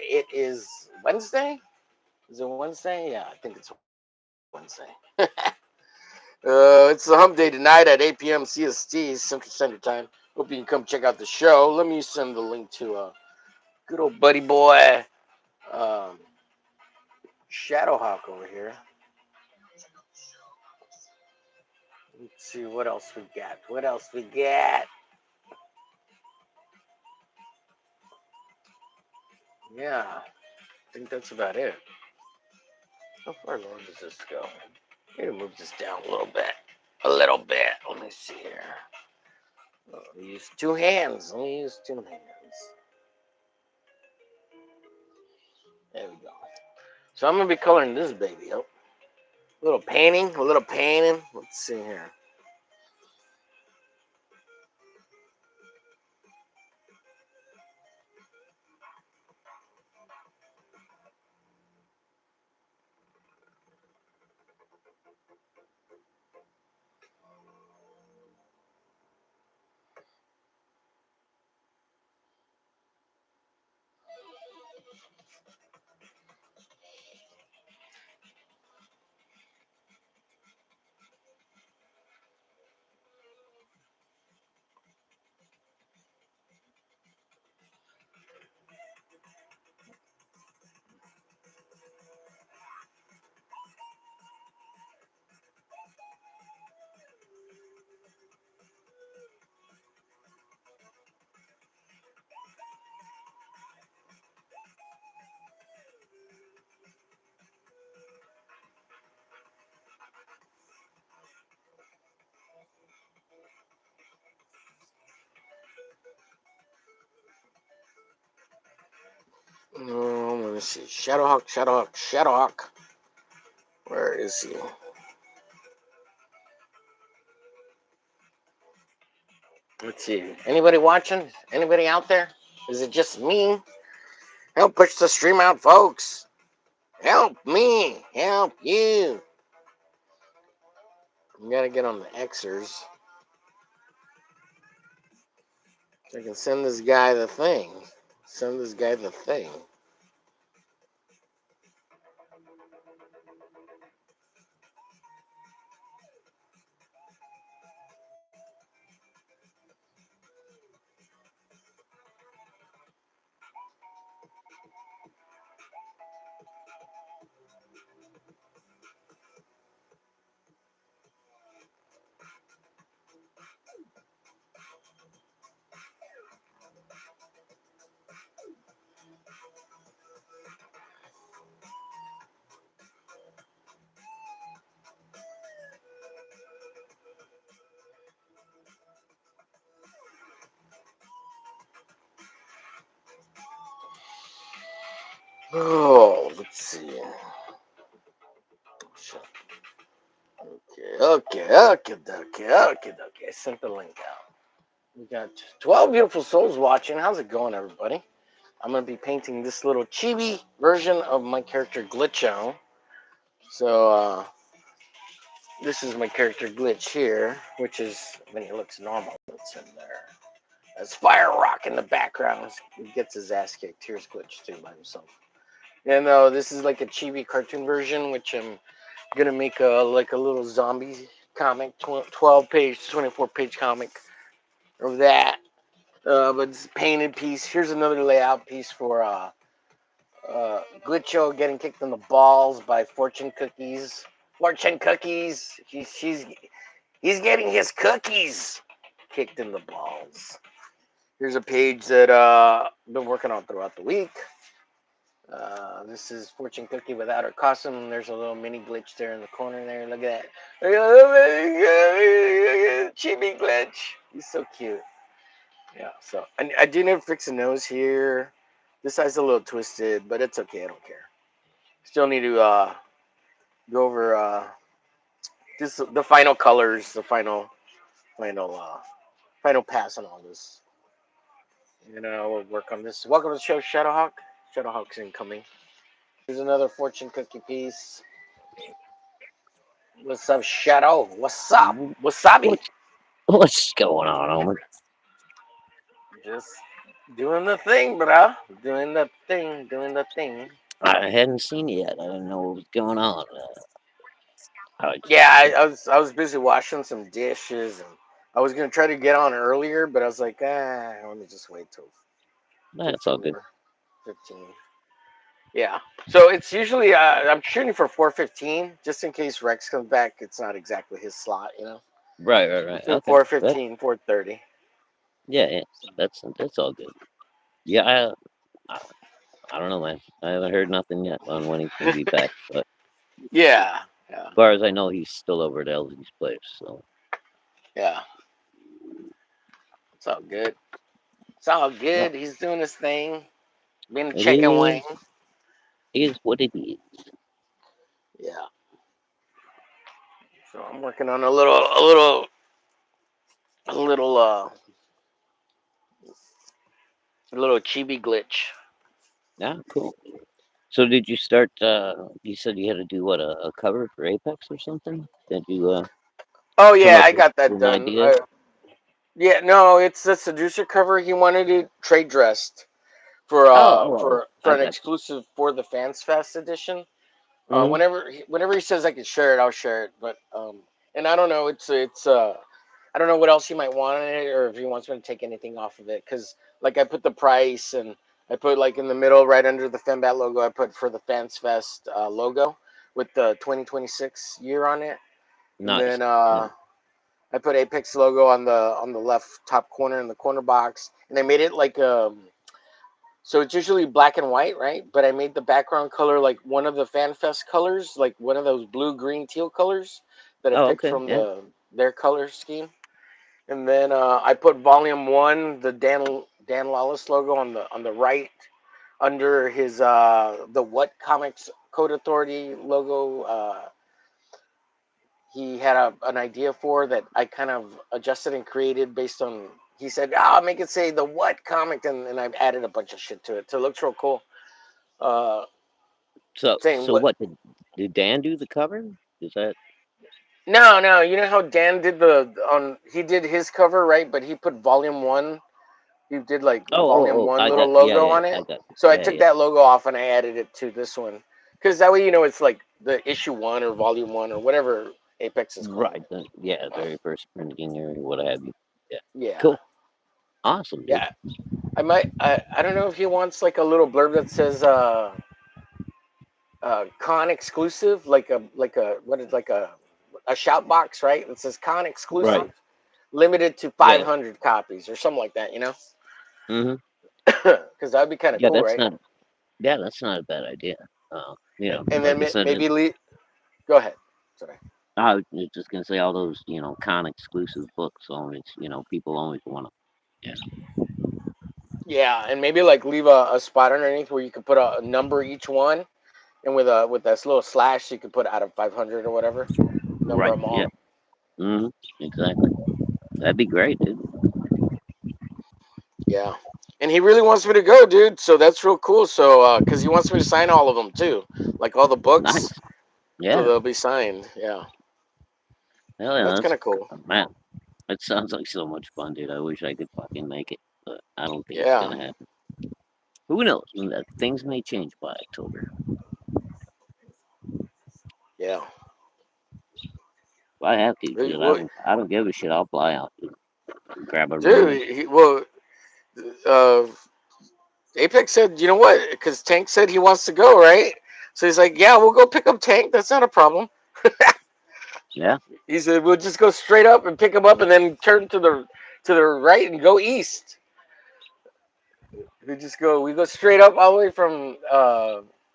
It is Wednesday. Is it Wednesday? Yeah, I think it's Wednesday. It's the hump day tonight at 8 p.m. CST, Central Standard Time. Hope you can come check out the show. Let me send the link to good old buddy boy um, Shadowhawk over here. Let's see what else we got. What else we got? Yeah, I think that's about it. How far low does this go? I'm gonna move this down a little bit. A little bit. Let me see here. Let me use two hands. Let me use two hands. There we go. So I'm gonna be coloring this baby up. A little painting. A little painting. Let's see here. Let me see. Shadowhawk, Shadowhawk, Shadowhawk. Where is he? Let's see. Anybody watching? Anybody out there? Is it just me? Help push the stream out, folks. Help me. Help you. You gotta get on the Xers. So I can send this guy the thing. Send this guy the thing. Oh, let's see. Okay. I sent the link out. We got 12 beautiful souls watching. How's it going, everybody? I'm going to be painting this little chibi version of my character Glitcho. So, this is my character Glitch here, which is, when he looks normal, it's in there. There's Fire Rock in the background. He gets his ass kicked. Here's Glitch, too, by himself. And this is like a chibi cartoon version, which I'm gonna make a little zombie comic, 12-page, 24-page comic of that. But it's a painted piece. Here's another layout piece for Glitcho getting kicked in the balls by Fortune Cookies. Fortune Cookies. He's getting his cookies kicked in the balls. Here's a page that I've been working on throughout the week. This is Fortune Cookie without her costume. There's a little mini glitch there in the corner there. Look at that. Chibi glitch. He's so cute. Yeah, so I do need to fix the nose here. This side's a little twisted, but it's okay. I don't care. Still need to go over the final colors, the final pass on all this. We'll work on this. Welcome to the show, Shadowhawk. Shadowhawk's incoming. Here's another Fortune Cookie piece. What's up, Shadow? What's up? Wasabi? What's going on, Omer? Just doing the thing, bruh. Doing the thing. the thing. I hadn't seen it yet. I didn't know what was going on. I Yeah, just, I was busy washing some dishes, and I was gonna try to get on earlier, but I was like, let me just wait till that's all good. 4:15. Yeah. So it's usually I'm shooting for 4:15 just in case Rex comes back. It's not exactly his slot, you know. Right, right, right. So Okay. That, 4:15, 4:30. yeah, yeah. That's all good. Yeah, I, I don't know, man. I haven't heard nothing yet on when he's gonna be back. But as Yeah. Yeah. far as I know, he's still over at Elsie's place. So Yeah. It's all good. It's all no, good. He's doing his thing, being a it chicken wing. is what it is. Yeah. So I'm working on a little chibi glitch. Yeah, cool. So did you start? You said you had to do what a cover for Apex or something? Did you Oh come yeah, up I got that with an done. idea? Yeah, no, it's the seducer cover. He wanted it trade dressed for Oh, uh oh, oh, for for I an got you. exclusive for the Fans Fest edition. Hmm. Whenever he says I can share it, I'll share it. But and I don't know, I don't know what else he might want on it, or if he wants me to take anything off of it. Because like I put the price, and I put like in the middle, right under the Fembat logo, I put for the Fans Fest logo with the 2026 year on it, and Nice. then Nice. I put Apex logo on the left top corner in the corner box, and I made it like so it's usually black and white, right? But I made the background color like one of the FanFest colors, like one of those blue, green, teal colors that I Oh, picked okay. from Yeah. their color scheme. And then I put Volume One, the Dan Lawless logo on the right under his the What Comics Code Authority logo. He had an idea for that I kind of adjusted and created based on. He said, make it say the What comic," and I've added a bunch of shit to it, so it looks real cool. Uh, saying So what? what did Dan do the cover? Is that? No, no. You know how Dan did he did his cover, right? But he put Volume One. He did like Oh, oh, Volume oh! One I little got. Yeah, logo yeah. on it. I got. So I Yeah, took yeah. that logo off and I added it to this one, because that way it's like the issue one or Volume One or whatever Apex is called. Right. Yeah, very first printing or what have you. Yeah. Yeah, Cool. Awesome, dude. yeah. I don't know if he wants like a little blurb that says con exclusive, like a what is like a shout box, right? It says con Right. exclusive, limited to Yeah. 500 copies or something like that, Mm-hmm. because that'd be kind of Yeah, cool, that's right? not. Yeah, that's not a bad idea. And Like then I said, maybe go ahead. Sorry. I was just gonna say all those, con exclusive books. Always, people always want to. Yeah. Yeah, and maybe like leave a spot underneath where you could put a number each one, and with this little slash you could put out of 500 or whatever, number Right. them Yeah. all. Mm-hmm. Exactly. That'd be great, dude. Yeah, and he really wants me to go, dude. So that's real cool. So because he wants me to sign all of them too, like all the books, Nice. so Yeah. they'll be signed. Yeah, Hell yeah. that's kind of cool. Man. It sounds like so much fun, dude. I wish I could fucking make it, but I don't think it's Yeah, gonna happen. Who knows? Things may change by October. yeah. If I have to, Hey, dude, well, I don't give a shit. I'll fly out, dude. Grab a room. dude, uh, Apex said, you know what? Because Tank said he wants to go, right? So he's like, yeah, we'll go pick up Tank. That's not a problem. Yeah. He said we'll just go straight up and pick him up, and then turn to the right and go east. We go straight up all the way from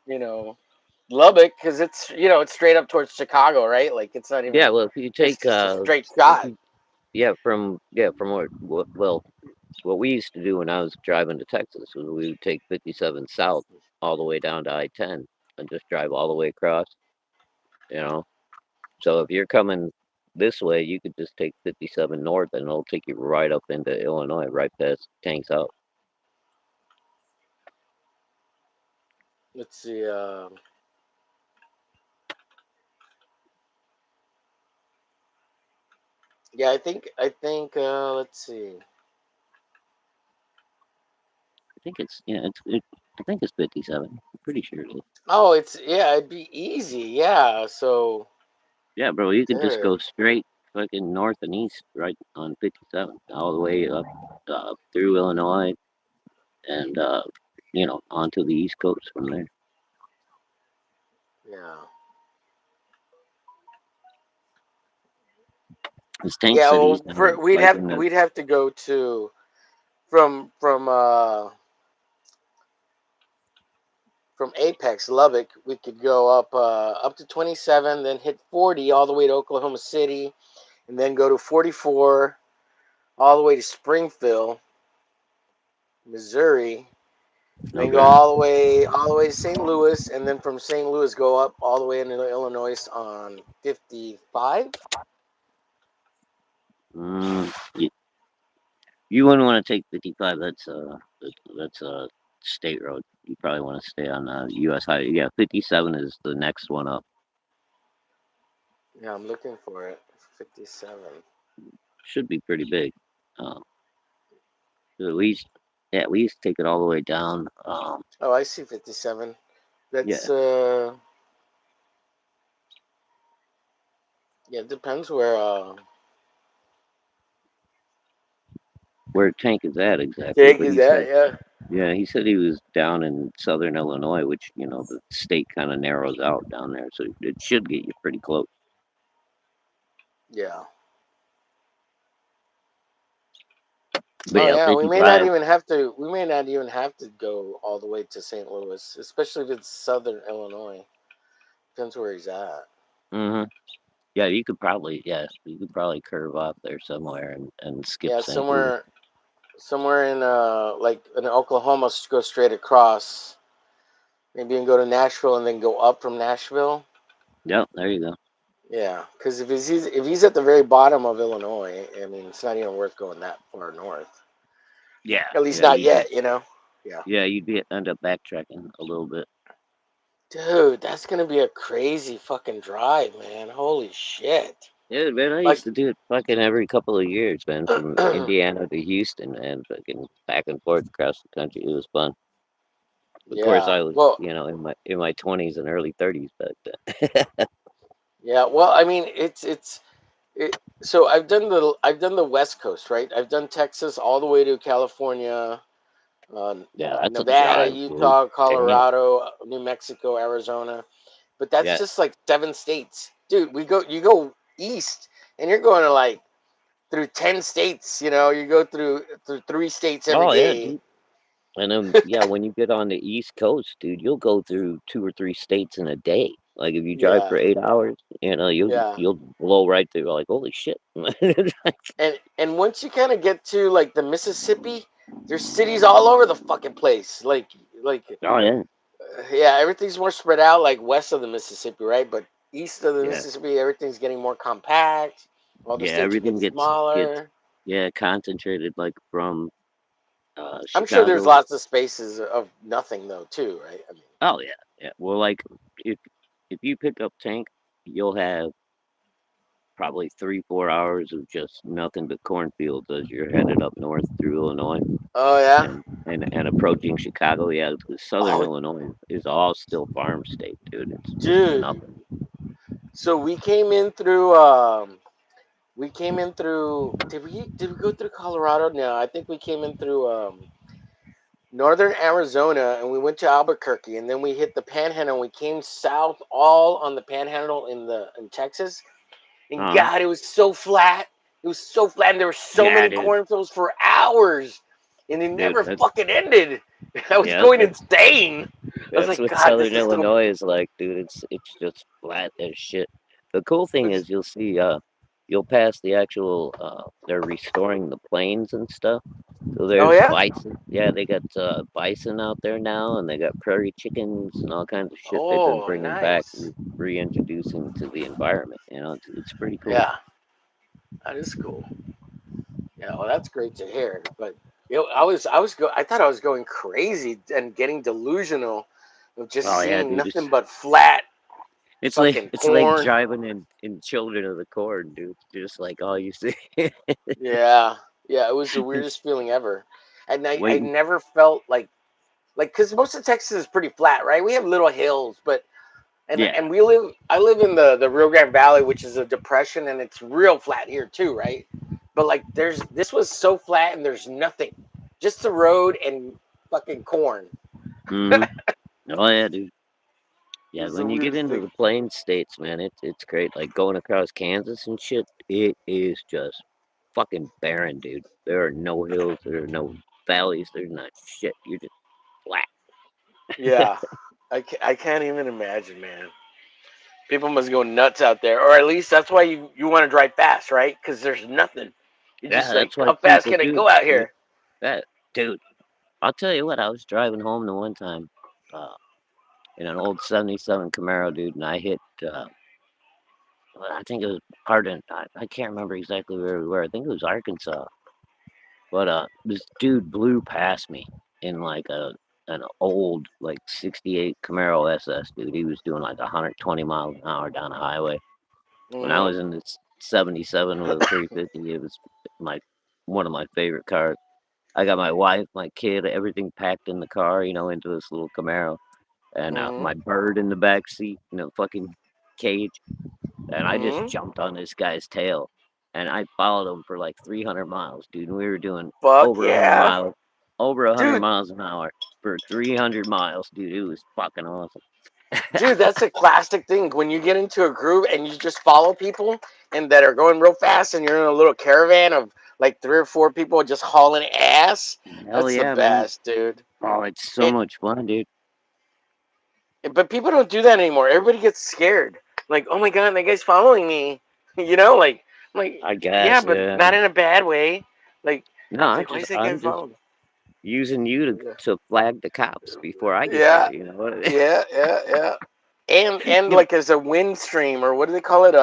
you know Lubbock, because it's straight up towards Chicago, right? Like it's not Yeah. even. Well, if you It's take, just a straight shot. from what we used to do when I was driving to Texas was we would take 57 south all the way down to I-10 and just drive all the way across. You know. So if you're coming this way, you could just take 57 north, and it'll take you right up into Illinois, right past Tank's house. Let's see. Yeah, I think. Let's see. I think it's I think it's 57. I'm pretty sure it is. Oh, it's yeah, it'd be easy. Yeah. So, Yeah, bro, you could just dude. go straight fucking north and east right on 57, all the way up through Illinois and, onto the East Coast from there. Yeah. This Tank Yeah. City's Well, down we'd like have in the, we'd have to go to from Apex, Lubbock. We could go up to 27, then hit 40 all the way to Oklahoma City, and then go to 44 all the way to Springfield, Missouri, and then go okay. all the way to St. Louis, and then from St. Louis go up all the way into Illinois on 55. Mm, you wouldn't want to take 55. That's a state road. You probably want to stay on U.S. highway. Yeah, 57 is the next one up. Yeah, I'm looking for it. 57. Should be pretty big. Uh, we used, yeah, we used to take it all the way down. Oh, I see 57. Yeah, That's yeah, it depends where where Tank is at exactly, Jake but is he at. said, Yeah. yeah, he said he was down in southern Illinois, which the state kind of narrows out down there, so it should get you pretty close. Yeah. But Oh yeah, yeah, we may not 55. even have to. We may not even have to go all the way to St. Louis, especially if it's Southern Illinois. Depends where he's at. Hmm. Yeah, you could probably curve off there somewhere and skip Yeah, St. Louis. somewhere in like in Oklahoma, go straight across. Maybe you can go to Nashville and then go up from Nashville. Yep, there you go. Yeah, because if he's at the very bottom of Illinois, I mean, it's not even worth going that far north. Yeah, At least yeah, not yet, you know. Yeah, you'd be end up backtracking a little bit. dude, that's gonna be a crazy fucking drive, man. Holy shit! Yeah, man, I Like, used to do it fucking every couple of years, man, from Indiana to Houston and fucking back and forth across the country. It was fun. Of course, yeah. I was, Well, in my 20s and early 30s back then. yeah. Well, I mean, it. So I've done the West Coast, right? I've done Texas all the way to California, Yeah, that's a Nevada, drive, dude. Utah, Damn. Colorado, New Mexico, Arizona. But that's Yeah. just like 7 states, dude. You go east, and you're going to like through 10 states. You know, you go through 3 states every Oh yeah, day. dude. And then yeah, when you get on the East Coast, dude, you'll go through 2 or 3 states in a day. Like if you drive for Yeah, 8 hours, you'll yeah. you'll blow right through. Like holy shit. And once you kind of get to like the Mississippi, there's cities all over the fucking place. Oh yeah, Yeah, everything's more spread out, like west of the Mississippi, right? But east of the yeah, Mississippi, everything's getting more compact. All the yeah. states are Everything getting gets smaller. concentrated like from I'm sure there's Chicago. lots of spaces of nothing though, too, right? I mean, Oh yeah, yeah. Well, like if if you pick up Tank, you'll have probably 3 4 hours of just nothing but cornfields as you're headed up north through Illinois oh yeah, and approaching Chicago. Yeah, because southern oh Illinois is all still farm state, dude. It's just dude. nothing. So we came in through. Did we go through Colorado? No, I think we came in through northern Arizona, and we went to Albuquerque, and then we hit the Panhandle. And we came south, all on the Panhandle in Texas. And Uh huh. God, it was so flat. It was so flat, and there were so Yeah, many dude. cornfields for hours, and it Dude, never that's fucking ended. I was yeah, going insane. I was that's like, what God, this southern is so. Illinois is like, dude. It's just flat as shit. The cool thing It's, is you'll see you'll pass the actual they're restoring the plains and stuff. So oh there's yeah. bison. Yeah, they got bison out there now, and they got prairie chickens and all kinds of shit they've been Oh, bringing back nice. and reintroducing to the environment. It's pretty cool. Yeah, that is cool. Yeah, well, that's great to hear. But I thought I was going crazy and getting delusional of just Oh yeah, seeing dude. nothing but flat It's like fucking it's like corn. driving in Children of the Corn, dude. Just like all you see. Yeah, yeah, it was the weirdest feeling ever. And I Waiting. never felt like like because most of Texas is pretty flat, right? We have little hills, but Yeah. and we live. I live in the Rio Grande Valley, which is a depression, and it's real flat here too, right? But like, there's this was so flat, and there's nothing, just the road and fucking corn. Mm-hmm. Oh yeah, dude. Yeah, It's the when you get weirdest into thing. the plain states, man, it's great. Like going across Kansas and shit, it is just fucking barren, dude. There are no hills, there are no valleys, there's not shit. You're just flat. Yeah, I can't even imagine, man. People must go nuts out there, or at least that's why you want to drive fast, right? Because there's nothing. You're Yeah, just like, that's why how fast people can I do. go out Like here? that, dude. I'll tell you what. I was driving home the one time, uh, in an old '77 Camaro, dude, and I hit. Well, I think it was Pardon. I can't remember exactly where we were. I think it was Arkansas. But this dude blew past me in like an old like '68 Camaro SS, dude. He was doing like 120 miles an hour down the highway. When I Mm-hmm. was in this '77 with a 350, it was my one of my favorite cars. I got my wife, my kid, everything packed in the car, into this little Camaro, and Mm-hmm. my bird in the back seat, fucking cage. And I just Mm-hmm. jumped on this guy's tail, and I followed him for like 300 miles, dude. And we were doing Fuck over 100 yeah, miles, over 100 dude. miles an hour for 300 miles, dude. It was fucking awesome. Dude, that's a classic thing. When you get into a groove and you just follow people and that are going real fast, and you're in a little caravan of like three or four people just hauling ass. Hell That's the yeah, man. best, dude. Oh, it's so It, much fun, dude. but people don't do that anymore. Everybody gets scared. Like, oh my god, that guy's following me. Like, I yeah, guess, but yeah. not in a bad way. Like, No, it's like, why is that guy I'm just following me? using you Yeah, to flag the cops before I get yeah, there. You know what I mean? yeah. And Yeah. like as a wind stream, or what do they call it?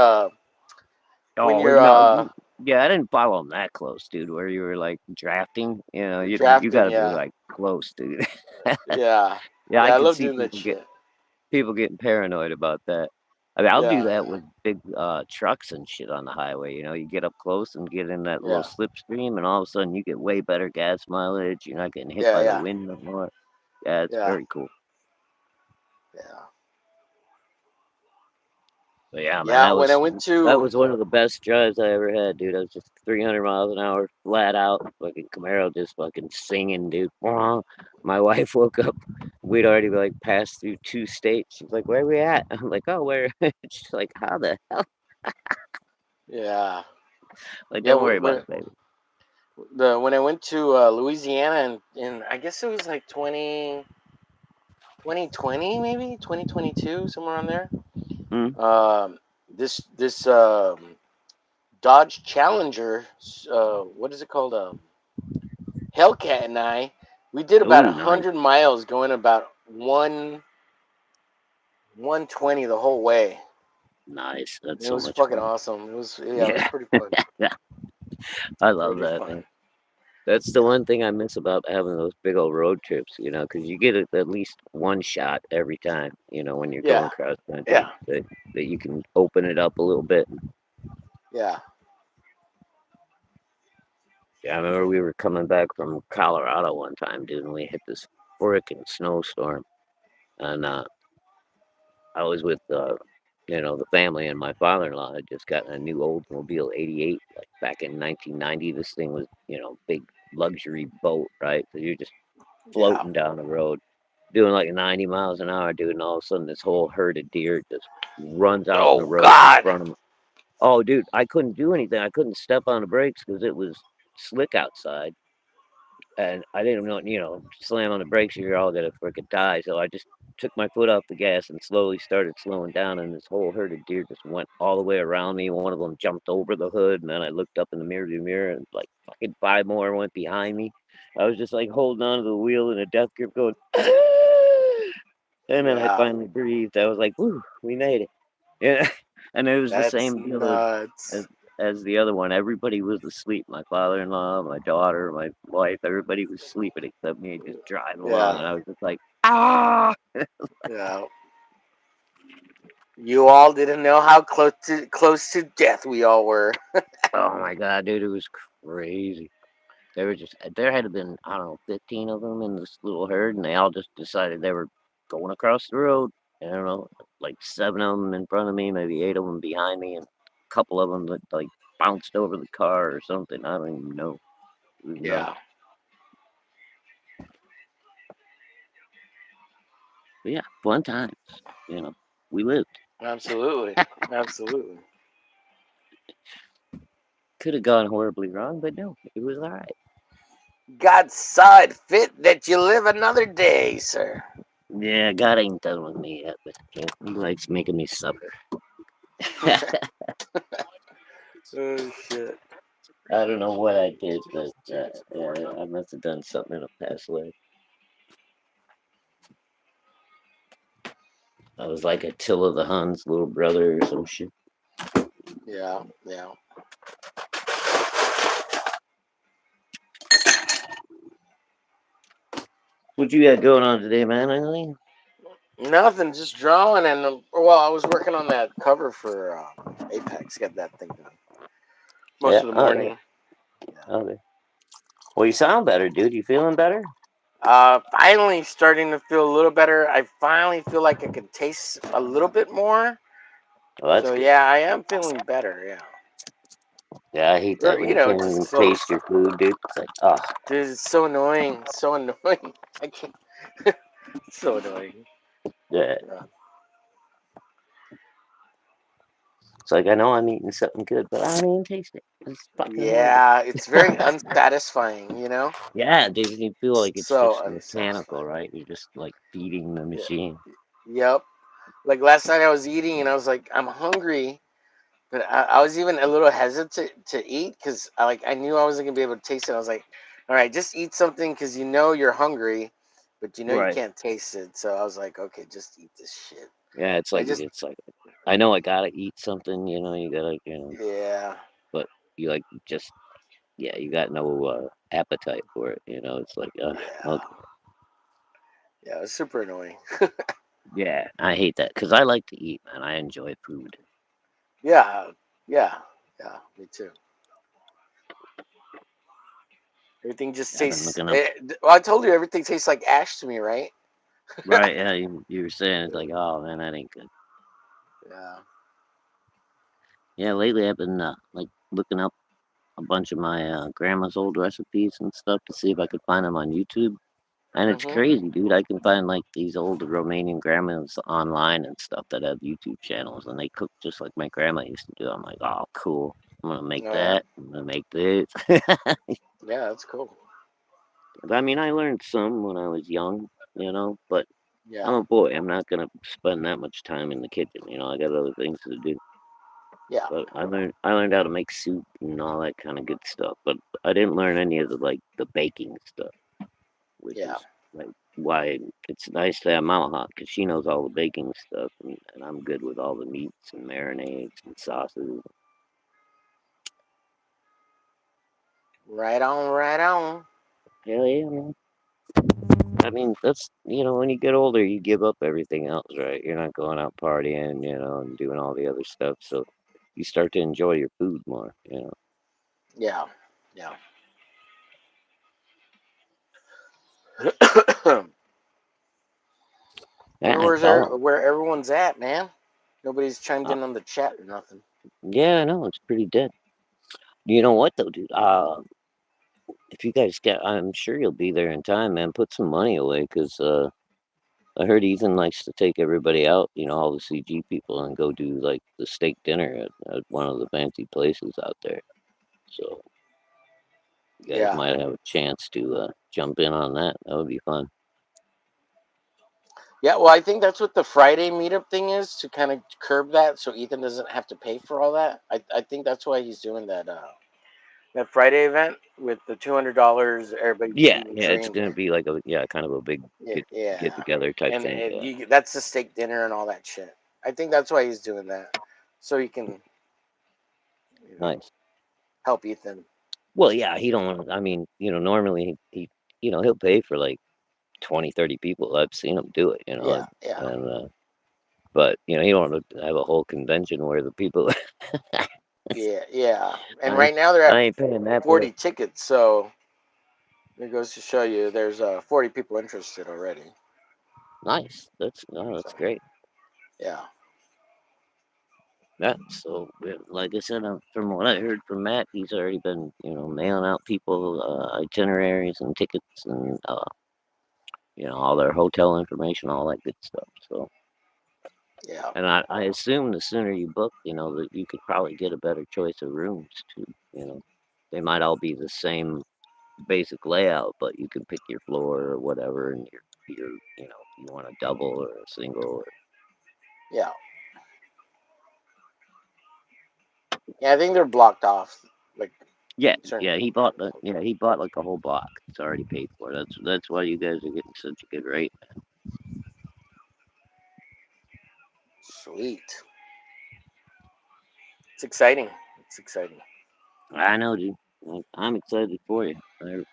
When Oh you're no, yeah, I didn't follow him that close, dude. Where you were like drafting, you got drafting, to be yeah, like close, dude. yeah, Yeah, I yeah. I can love see doing that shit. people getting paranoid about that. I mean, I'll do Yeah, that with big trucks and shit on the highway. You get up close and get in that little yeah, slipstream, and all of a sudden you get way better gas mileage. You're not getting hit yeah, by the yeah, wind no more. Yeah, it's yeah, very cool. yeah, But yeah, man, yeah. When I went that to was one of the best drives I ever had, dude. I was just 300 miles an hour, flat out, fucking Camaro, just fucking singing, dude. My wife woke up. We'd already like passed through 2 states. She's like, "Where we at?" I'm like, "Oh, where?" She's like, "How the hell?" yeah, Like, yeah. don't worry about it, baby. When I went to Louisiana, and I guess it was like 2020, maybe 2022, somewhere on there. Mm. Um, this Dodge Challenger, what is it called? Hellcat and we did about Oh, nice, 100 miles, going about 120 the whole way. nice. That's It so was much fucking fun. awesome. It was Yeah, pretty fun. yeah, I love Pretty that, fun. man. That's the Yeah. one thing I miss about having those big old road trips, because you get at least one shot every time, when you're Yeah. going cross country, Yeah. that you can open it up a little bit. Yeah. Yeah, I remember we were coming back from Colorado one time, dude, and we hit this frickin' snowstorm. And I was with, the family, and my father-in-law had just gotten a new Oldsmobile '88, like back in 1990. This thing was, big luxury boat, right? So you're just Yeah. floating down the road, doing like 90 miles an hour, dude, and all of a sudden this whole herd of deer just runs out in the Oh road in God. front of me. Oh, dude, I couldn't do anything. I couldn't step on the brakes because it was slick outside. And I didn't know, slam on the brakes, you're all gonna freaking die. So I just took my foot off the gas and slowly started slowing down. And this whole herd of deer just went all the way around me. One of them jumped over the hood, and then I looked up in the mirror and like fucking five more went behind me. I was just like holding on to the wheel in a death grip, going, and then I Yeah. finally breathed. I was like, "Woo, we made it!" Yeah, and it was the That's same deal as nuts. as the other one. Everybody was asleep. My father-in-law, my daughter, my wife, everybody was sleeping except me, just driving along. Yeah. And I was just like, ah! Yeah. You all didn't know how close to death we all were. Oh my god, dude, it was crazy. there had been, I don't know, 15 of them in this little herd, and they all just decided they were going across the road. I don't know, like 7 of them in front of me, maybe 8 of them behind me, and a couple of them that like bounced over the car or something. I don't even know. It was nuts. Yeah, But yeah, fun times. You know, we lived. absolutely, absolutely. Could have gone horribly wrong, but no, it was all right. God saw it fit that you live another day, sir. Yeah, God ain't done with me yet, but yeah, he likes making me suffer. Oh shit. I don't know what I did, but yeah, I must have done something in a past life. I was like Attila the Hun's little brother or some shit. Yeah, yeah. What you got going on today, man? Anything? Nothing, just drawing and well, I was working on that cover for Apex. Got that thing done most Yeah. of the Oh, yeah. morning. Yeah. Okay. Well, you sound better, dude. You feeling better? Finally starting to feel a little better. I finally feel like I can taste a little bit more. Oh, that's So good. yeah, I am feeling better. Yeah. Yeah, I hate that Or when you you know, can't just even so taste your food, dude. It's like, oh, dude, it's so annoying. So annoying. I can't. It's so annoying. yeah. Yeah. It's like I know I'm eating something good, but I don't even taste it. It's fucking horrible. Yeah, it's very unsatisfying. Yeah, dude, you feel like it's So just mechanical, unsatisfying. right? You're just like feeding the Yeah. machine. Yep. Like last night I was eating and I was like, I'm hungry, but I was even a little hesitant to eat because I knew I wasn't gonna be able to taste it. I was like, all right, just eat something because you know you're hungry, but you know you Right. can't taste it. So I was like, okay, just eat this shit. Yeah, I just it's like I know I gotta eat something, you gotta, yeah, but you like just yeah, you got no appetite for it, It's like, yeah, okay. yeah. It's super annoying. Yeah, I hate that because I like to eat, man. I enjoy food. Yeah, yeah, yeah. Me too. Everything just I've been tastes. looking up. Well, I told you everything tastes like ash to me, right? Right, yeah, you were saying it's like, oh man, that ain't good. Yeah. Yeah, lately I've been like looking up a bunch of my grandma's old recipes and stuff to see if I could find them on YouTube. And it's Mhm. crazy, dude. I can find like these old Romanian grandmas online and stuff that have YouTube channels, and they cook just like my grandma used to do. I'm like, oh, cool. I'm gonna make Oh yeah. that. I'm gonna make this. Yeah, that's cool. I mean, I learned some when I was young, but I'm Yeah. a boy. I'm not gonna spend that much time in the kitchen. I got other things to do. Yeah. But I learned how to make soup and all that kind of good stuff. But I didn't learn any of the baking stuff, which Yeah. is like why it's nice to have Mama because she knows all the baking stuff, and I'm good with all the meats and marinades and sauces. Right on. Right on. Hell yeah, man. I mean, that's when you get older, you give up everything else, right? You're not going out partying, and doing all the other stuff, so you start to enjoy your food more. Yeah. Yeah. Yeah, Wonder I thought. where everyone's at, man. Nobody's chimed Uh, in on the chat or nothing. yeah, I know it's pretty dead. You know what though, dude? If you guys get, I'm sure you'll be there in time, man. Put some money away, because I heard Ethan likes to take everybody out, all the CG people, and go do like the steak dinner at one of the fancy places out there. So you guys Yeah. might have a chance to jump in on that. That would be fun. Yeah. Well, I think that's what the Friday meetup thing is to kind of curb that, so Ethan doesn't have to pay for all that. I think that's why he's doing that. That Friday event with the $200, everybody just Yeah, eating yeah, free it's and gonna be like kind of a big yeah, get yeah, together type and thing. Yeah, that's the steak dinner and all that shit. I think that's why he's doing that, so he can you know nice. help Ethan. Well, yeah, he don't want. I mean, normally he'll pay for like 20, 30 people. I've seen him do it. Yeah, yeah, And but he don't want to have a whole convention where the people. yeah, yeah. And I right now they're I at ain't paying that, but 40 tickets, so It goes to show you there's 40 people interested already. Nice. That's no, So that's great. yeah, Yeah. So, yeah, like I said, from what I heard from Matt, he's already been, mailing out people itineraries and tickets and all their hotel information, all that good stuff. So, yeah, and I assume the sooner you book, that you could probably get a better choice of rooms too. You know, they might all be the same basic layout, but you can pick your floor or whatever, and you want a double or a single. Or, yeah, yeah. I think they're blocked off, like yeah, certain yeah, areas. he bought like a whole block. It's already paid for. That's why you guys are getting such a good rate. Sweet. It's exciting. It's exciting. I know, dude. I'm excited for you. I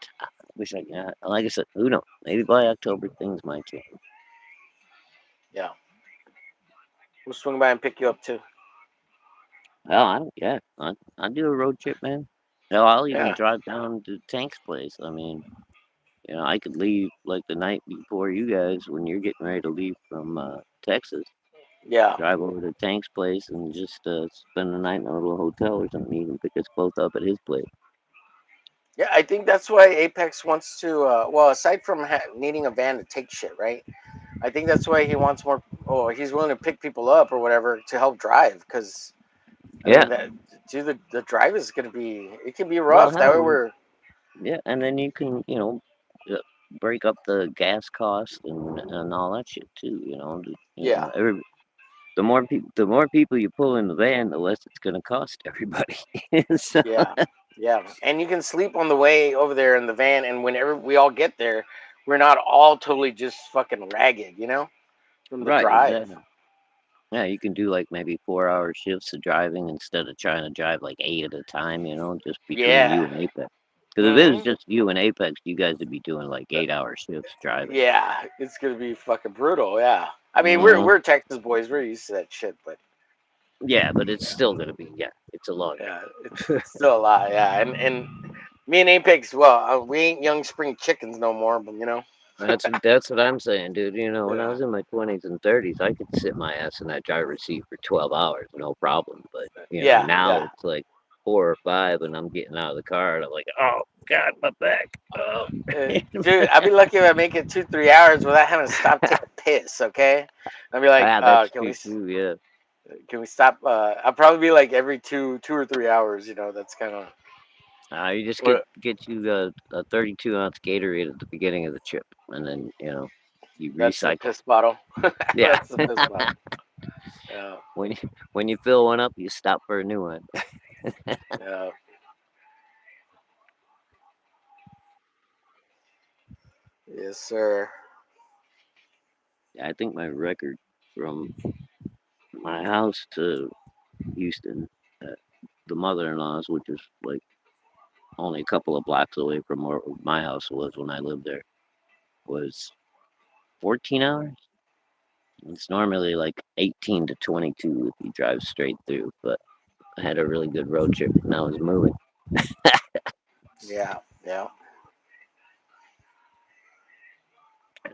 wish I could. Like I said, who knows? Maybe by October things might change. Yeah. We'll swing by and pick you up too. Hell, I don't. Yeah, I do a road trip, man. Hell, I'll even Yeah. drive down to Tank's place. I mean, I could leave like the night before you guys when you're getting ready to leave from Texas. Yeah. Drive over to Tank's place and just spend the night in a little hotel or something. You can pick us both up at his place. Yeah. I think that's why Apex wants to. Well, aside from needing a van to take shit, right? I think that's why he wants more. Or he's willing to pick people up or whatever to help drive. Because I Yeah. mean, that dude, the drive is gonna be. It can be Well, rough. That way hell, we're. yeah, and then you can, uh, break up the gas cost and all that shit too. Yeah. The more people you pull in the van, the less it's going to cost everybody. So, Yeah. Yeah. And you can sleep on the way over there in the van, and whenever we all get there, we're not all totally just fucking ragged, from the right, drive. exactly. Yeah, you can do like maybe 4 hour shifts of driving instead of trying to drive like eight at a time. Just between you Yeah. and Apex. Because if it was Hmm. just you and Apex, you guys would be doing like 8 hour shifts driving. Yeah, it's gonna be fucking brutal. Yeah, I mean we're Hmm. we're Texas boys. We're used to that shit, but Yeah, but it's yeah, still gonna be, it's a long yeah, it's drive. it's still a lot. Yeah, and me and Apex, well, we ain't young spring chickens no more, but That's what I'm saying, dude. When I yeah, was in my 20s and 30s, I could sit my ass in that driver's seat for 12 hours, no problem. But yeah, now yeah. it's like 4 or 5, and I'm getting out of the car, and I'm like, oh God, my back. Oh, Dude, I'd be lucky if I make it 2-3 hours without having to stop take a piss. Okay, I'd be like, ah, that's can true we too. Yeah, stop? I'll probably be like every 2 or 3 hours. That's kind of you just get what. get you a 32-ounce Gatorade at the beginning of the trip, and then you That's the recycle. piss bottle. Yeah, That's the piss bottle. Yeah, when you fill one up, you stop for a new one. yeah. Yes, sir. Yeah, I think my record from my house to Houston, uh, the mother-in-law's, which is like only a couple of blocks away from where my house was when I lived there, was 14 hours. It's normally like 18 to 22 if you drive straight through, but I had a really good road trip and I was moving. Yeah, yeah.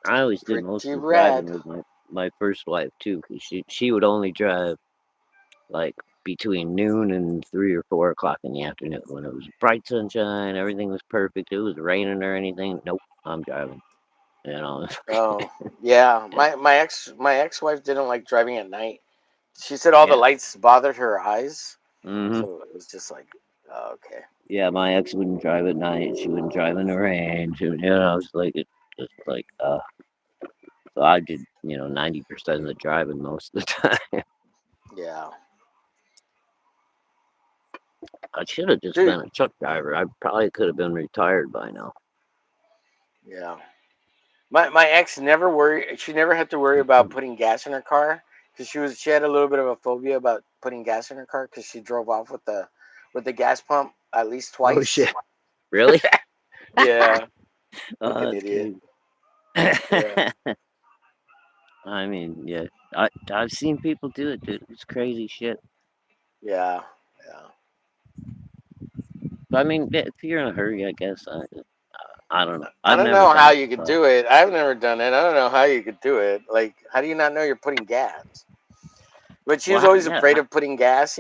I always did most Pretty of the driving rad. with my first wife too, because she would only drive like between noon and 3 or 4 o'clock in the afternoon when it was bright sunshine, everything was perfect. It was raining or anything. Nope, I'm driving. You know, Oh, yeah. yeah, My ex-wife didn't like driving at night. She said all the yeah. lights bothered her eyes, Hmm. so it was just like, oh, okay. Yeah, my ex wouldn't drive at night. She wouldn't drive in the rain. It's like just like so I did 90% of the driving most of the time. Yeah, I should have just dude. been a truck driver. I probably could have been retired by now. Yeah, my ex never worried. She never had to worry about putting gas in her car because she had a little bit of a phobia about putting gas in her car because she drove off with the gas pump at least Oh twice. shit! Really? Yeah, Oh, fucking that's idiot. crazy. Yeah, I mean, yeah, I've seen people do it, dude. It's crazy shit. yeah, yeah. But I mean, yeah, if you're in a hurry, I guess. I don't know. I I've don't never know done how it, you could but do it. I've never done it. I don't know how you could do it. Like, how do you not know you're putting gas? But she was well, always afraid yeah, of putting gas.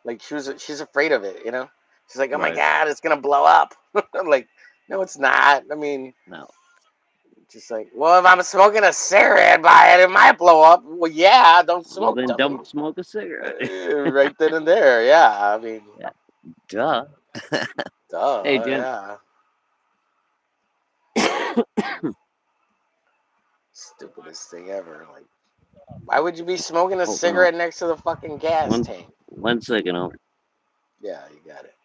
Like she's afraid of it. She's like, oh my right. god, it's gonna blow up. I'm like, no, it's not. I mean, No. just like, well, if I'm smoking a cigarette by it, it might blow up. Well, yeah, don't Well, smoke, then dummy. don't smoke a cigarette. Right then and there, yeah. I mean, Yeah, duh. Hey, duh, Jen. yeah. Stupidest thing ever. Like, why would you be smoking a Hold on. cigarette next to the fucking gas One, tank? 1 second. Over. Yeah, you got it.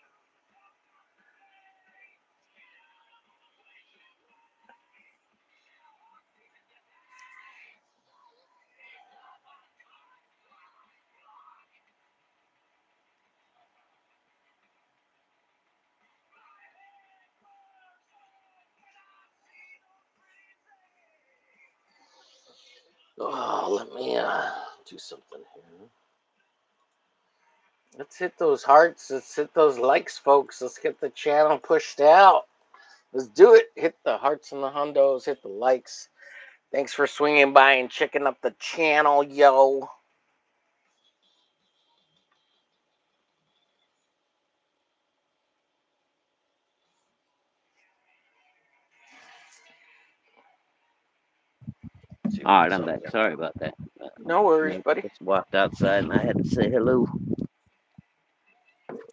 Oh, let me do something here. Let's hit those hearts. Let's hit those likes, folks. Let's get the channel pushed out. Let's do it. Hit the hearts and the hundos. Hit the likes. Thanks for swinging by and checking up the channel, yo. See All right, what's I'm up back. here. Sorry about that. No worries, Man, buddy. just walked outside and I had to say hello.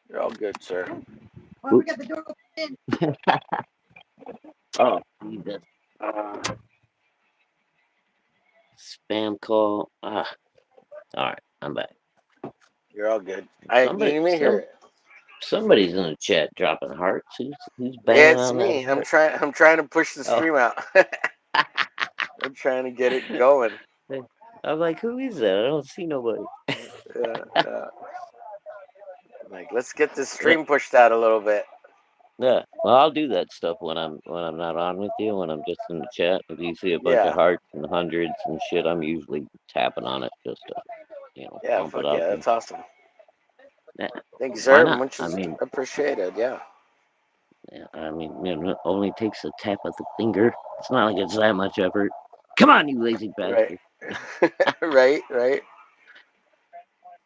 You're all good, sir. Oop. Oh, Jesus. Spam call. Ah, all right, I'm back. You're all good. I didn't Somebody, even hear it. somebody's in the chat dropping hearts. Who's Yeah, banging it's on that me. I'm heart? trying. I'm trying to push the Oh, stream out. I'm trying to get it going. I'm like, who is that? I don't see nobody. Yeah, yeah. Like, let's get this Yeah, stream pushed out a little bit. yeah. Well, I'll do that stuff when I'm not on with you. When I'm just in the chat, if you see a bunch of Yeah, hearts and hundreds and shit, I'm usually tapping on it just to yeah. pump it Fuck up. yeah, And that's awesome. yeah, Thank you, why sir. not? Much I is mean, appreciated. Yeah. yeah, it only takes a tap of the finger. It's not like it's that much effort. Come on, you lazy Right. bastard. Right. Right.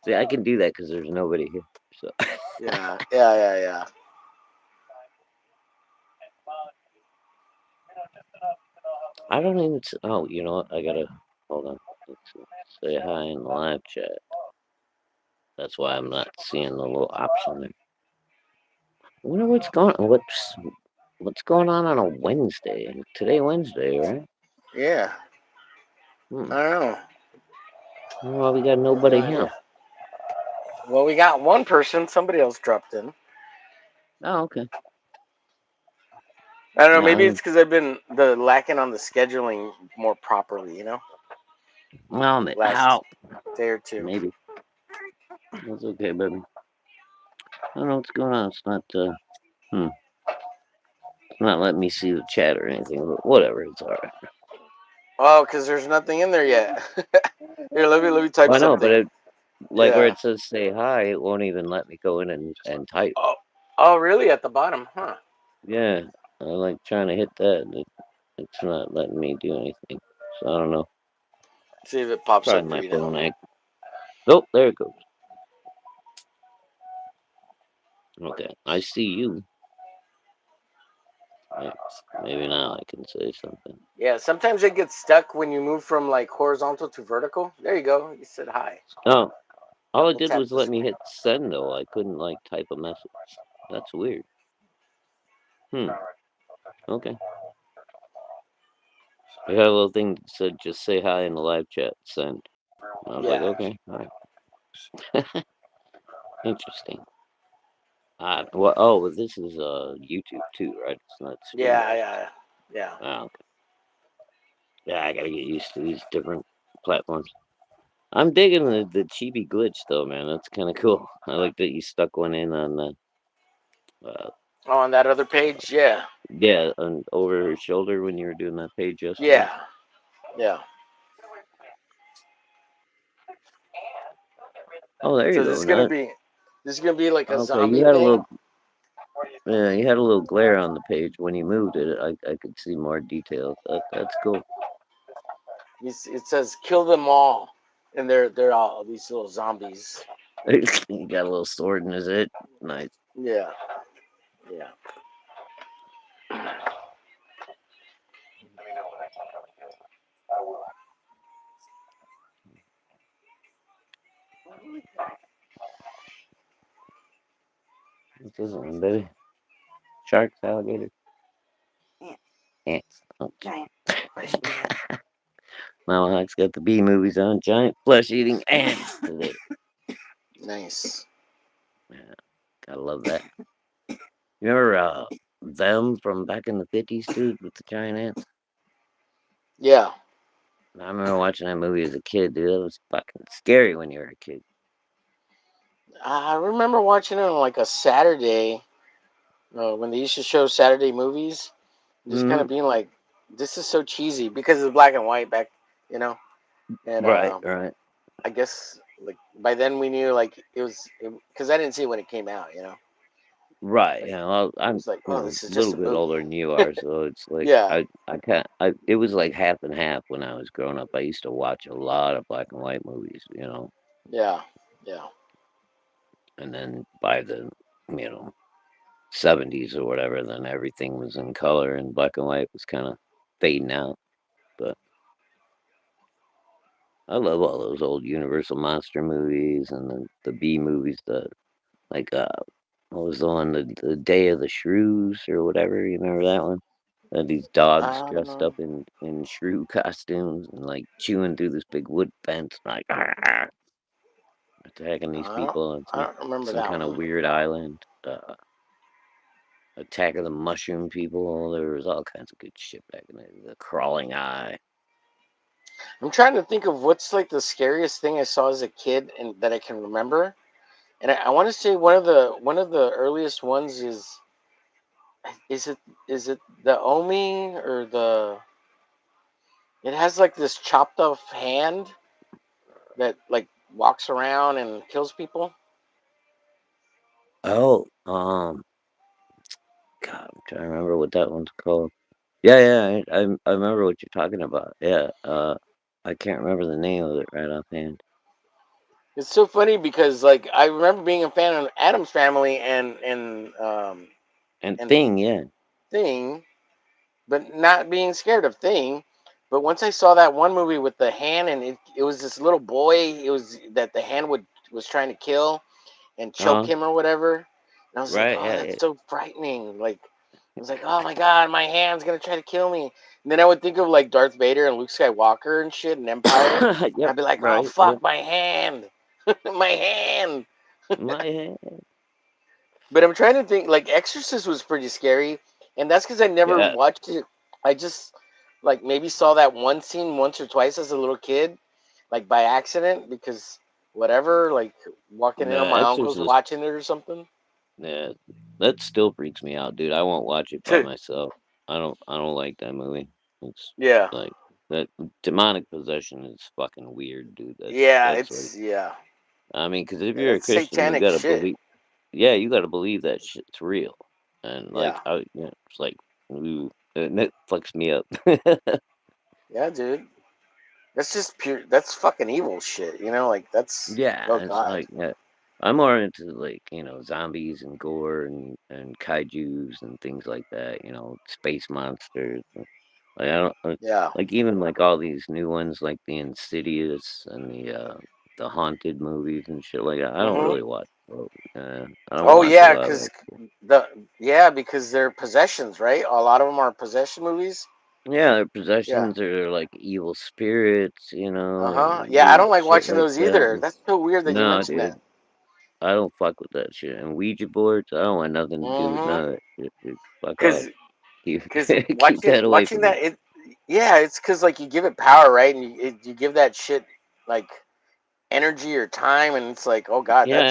See, I can do that because there's nobody here. So Yeah. Yeah. Yeah. Yeah. I don't even. Oh, you know what? I gotta hold on. Let's say hi in the live chat. That's why I'm not seeing the little option there. I wonder what's going on a Wednesday? Today Wednesday, right? Yeah. Hmm. I don't know. Well, we got I have no nobody here. idea. Well, we got one person. Somebody else dropped in. Oh, okay. I don't know. Yeah, Maybe it's because I've been the lacking on the scheduling more properly. well, Last how? day or two. Maybe that's okay, baby. I don't know what's going on. Hmm. It's not letting me see the chat or anything. But whatever, it's all right. Oh, because there's nothing in there yet. Here, let me type Well, I know, but something. like where Yeah. it says say hi, it won't even let me go in and type. Oh. Oh, really? At the bottom, huh? Yeah, I like trying to hit that. It's not letting me do anything. So I don't know. See if it pops Probably up for my you now. phone. Oh, there it goes. Okay, I see you. Right. Maybe now I can say something. Yeah. Sometimes it gets stuck when you move from like horizontal to vertical. There you go. You said hi. Oh, all it We'll did tap was the let me screen. hit send though. I couldn't like type a message. That's weird. Hmm. Okay. I got a little thing that said just say hi in the live chat. Send. And I was like, Yeah. okay, all right. Interesting. Well, oh, well, this is YouTube too, right? It's not Yeah. StreamYard. Yeah. Yeah. Oh, okay. Yeah, I gotta get used to these different platforms. I'm digging the chibi glitch though, man. That's kind of cool. I like that you stuck one in on uh, Oh, on that other page. Yeah. yeah, on over her shoulder when you were doing that page yesterday. Yeah. Yeah. Oh, there you So go. this is gonna Not be this is gonna be like a okay. You zombie had a little. thing. Yeah, you had a little glare on the page when you moved it. I could see more details. That's cool. It says kill them all, and they're all these little zombies. He got a little sword in his head. Nice. Yeah, yeah. What's this one, baby? Sharks, alligators, ants. Oh, Mama Hawk's got the B movies on. Giant flesh-eating ants today. Nice. Yeah, gotta love that. You remember them from back in the 50s, dude, with the giant ants? Yeah, I remember watching that movie as a kid, dude. It was fucking scary when you were a kid. I remember watching it on like a Saturday when they used to show Saturday movies. Just kind Hmm. of being like, this is so cheesy because it's black and white back, you know. And Right, right, I guess like by then we knew like it was because I didn't see it when it came out, you know. right. Like Yeah, well, it I'm was like, you oh, know this is a just little a bit movie. older than you are, so it's like Yeah, I can't. It was like half and half when I was growing up. I used to watch a lot of black and white movies, yeah, yeah. and then by the you know 70s or whatever, then everything was in color and black and white was kind of fading out. But I love all those old Universal monster movies and the B movies. Like what was the one, the Day of the Shrews or whatever? You remember that one? These dogs dressed Uh, up in shrew costumes and like chewing through this big wood fence, like attacking these I don't, people on I don't remember some that kind of one. weird island. Attack of the Mushroom People. There was all kinds of good shit back in the Crawling Eye. I'm trying to think of what's like the scariest thing I saw as a kid and that I can remember. And I want to say one of the earliest ones is it is it the Omi or the it has like this chopped off hand that like walks around and kills people. Oh, God, I'm trying to remember what that one's called. Yeah, yeah, I remember what you're talking about. Yeah, I can't remember the name of it right offhand. It's so funny because like I remember being a fan of Adam's Family And and Thing, yeah. Thing, but not being scared of Thing. But once I saw that one movie with the hand and it was this little boy, it was that the hand would was trying to kill and choke Uh, him or whatever. And I was like, right, oh, yeah, that's so frightening. Like I was like, oh my god, my hand's gonna try to kill me. And then I would think of like Darth Vader and Luke Skywalker and shit and Empire. yeah. And Yep, I'd be like, oh right, yep. fuck, my hand, my hand. My head. But I'm trying to think. Like Exorcist was pretty scary, and that's because I never Yeah, watched it. I just like maybe saw that one scene once or twice as a little kid, like by accident because whatever, like walking in on The my uncle's Exorcist. watching it or something. Yeah, that still freaks me out, dude. I won't watch it by myself. I don't like that movie. It's Yeah, like that demonic possession is fucking weird, dude. yeah, That's like it's yeah, I mean, because if yeah, you're a that's Christian, you satanic gotta shit. believe. Yeah, you gotta believe that shit's real. And like, Yeah, it's like, ooh, it fucks me up. yeah, dude. That's just pure. That's fucking evil shit. You know, like that's Yeah, oh it's god. like I'm more into like zombies and gore and kaiju's and things like that. Space monsters. Like I don't Yeah. like even like all these new ones like the Insidious and the haunted movies and shit like that. I don't Mhm. really watch. I don't Oh watch a yeah, lot of because that shit. the yeah because they're possessions, right? A lot of them are possession movies. Yeah, their Yeah. possessions are like evil spirits, Uh huh. and Yeah, I weird don't like shit watching like those that. either. That's so weird that you No, mentioned dude, that. I don't fuck with that shit. And Ouija boards, I don't want nothing to do with Mm-hmm. none of that shit, dude. Fuck off. Because Keep because keep that away watching from me. that yeah, it's because like you give it power, right? And you give that shit like energy or time, and it's like oh god, Yeah, that's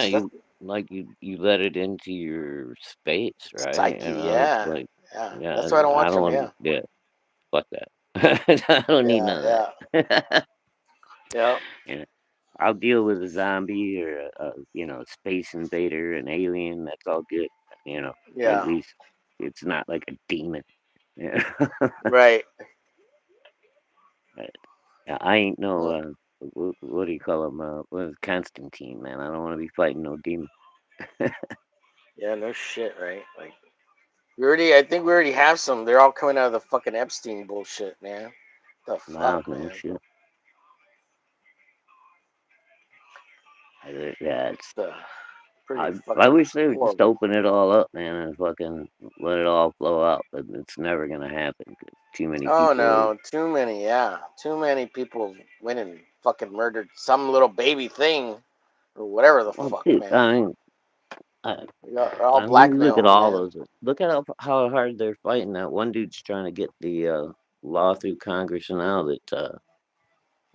you let it into your space, right? psyche. It's Yeah, like, yeah. yeah, That's why I don't I watch don't them. want. Yeah, Yeah, fuck that. I don't need yeah, none of yeah, that. yeah. Yeah, I'll deal with a zombie or a space invader, an alien. That's all good. You know, at Yeah. least it's not like a demon. Yeah. Right. Yeah, I ain't no Mm. what do you call him? What is Constantine, man? I don't want to be fighting no demon. Yeah. No shit. Right. Like we already. I think we already have some. They're all coming out of the fucking Epstein bullshit, man. The Wow, fuck, no man. shit. Yeah, It's pretty I fucking wish they would just horrible. open it all up, man, and fucking let it all flow out. But it's never gonna happen 'cause too many Oh people are. no, too many. Yeah, too many people went and fucking murdered some little baby thing or whatever the Well, fuck, dude, man. I, They're all I mean, you look at blackmails, all man. those. Look at how hard they're fighting. That one dude's trying to get the law through Congress now that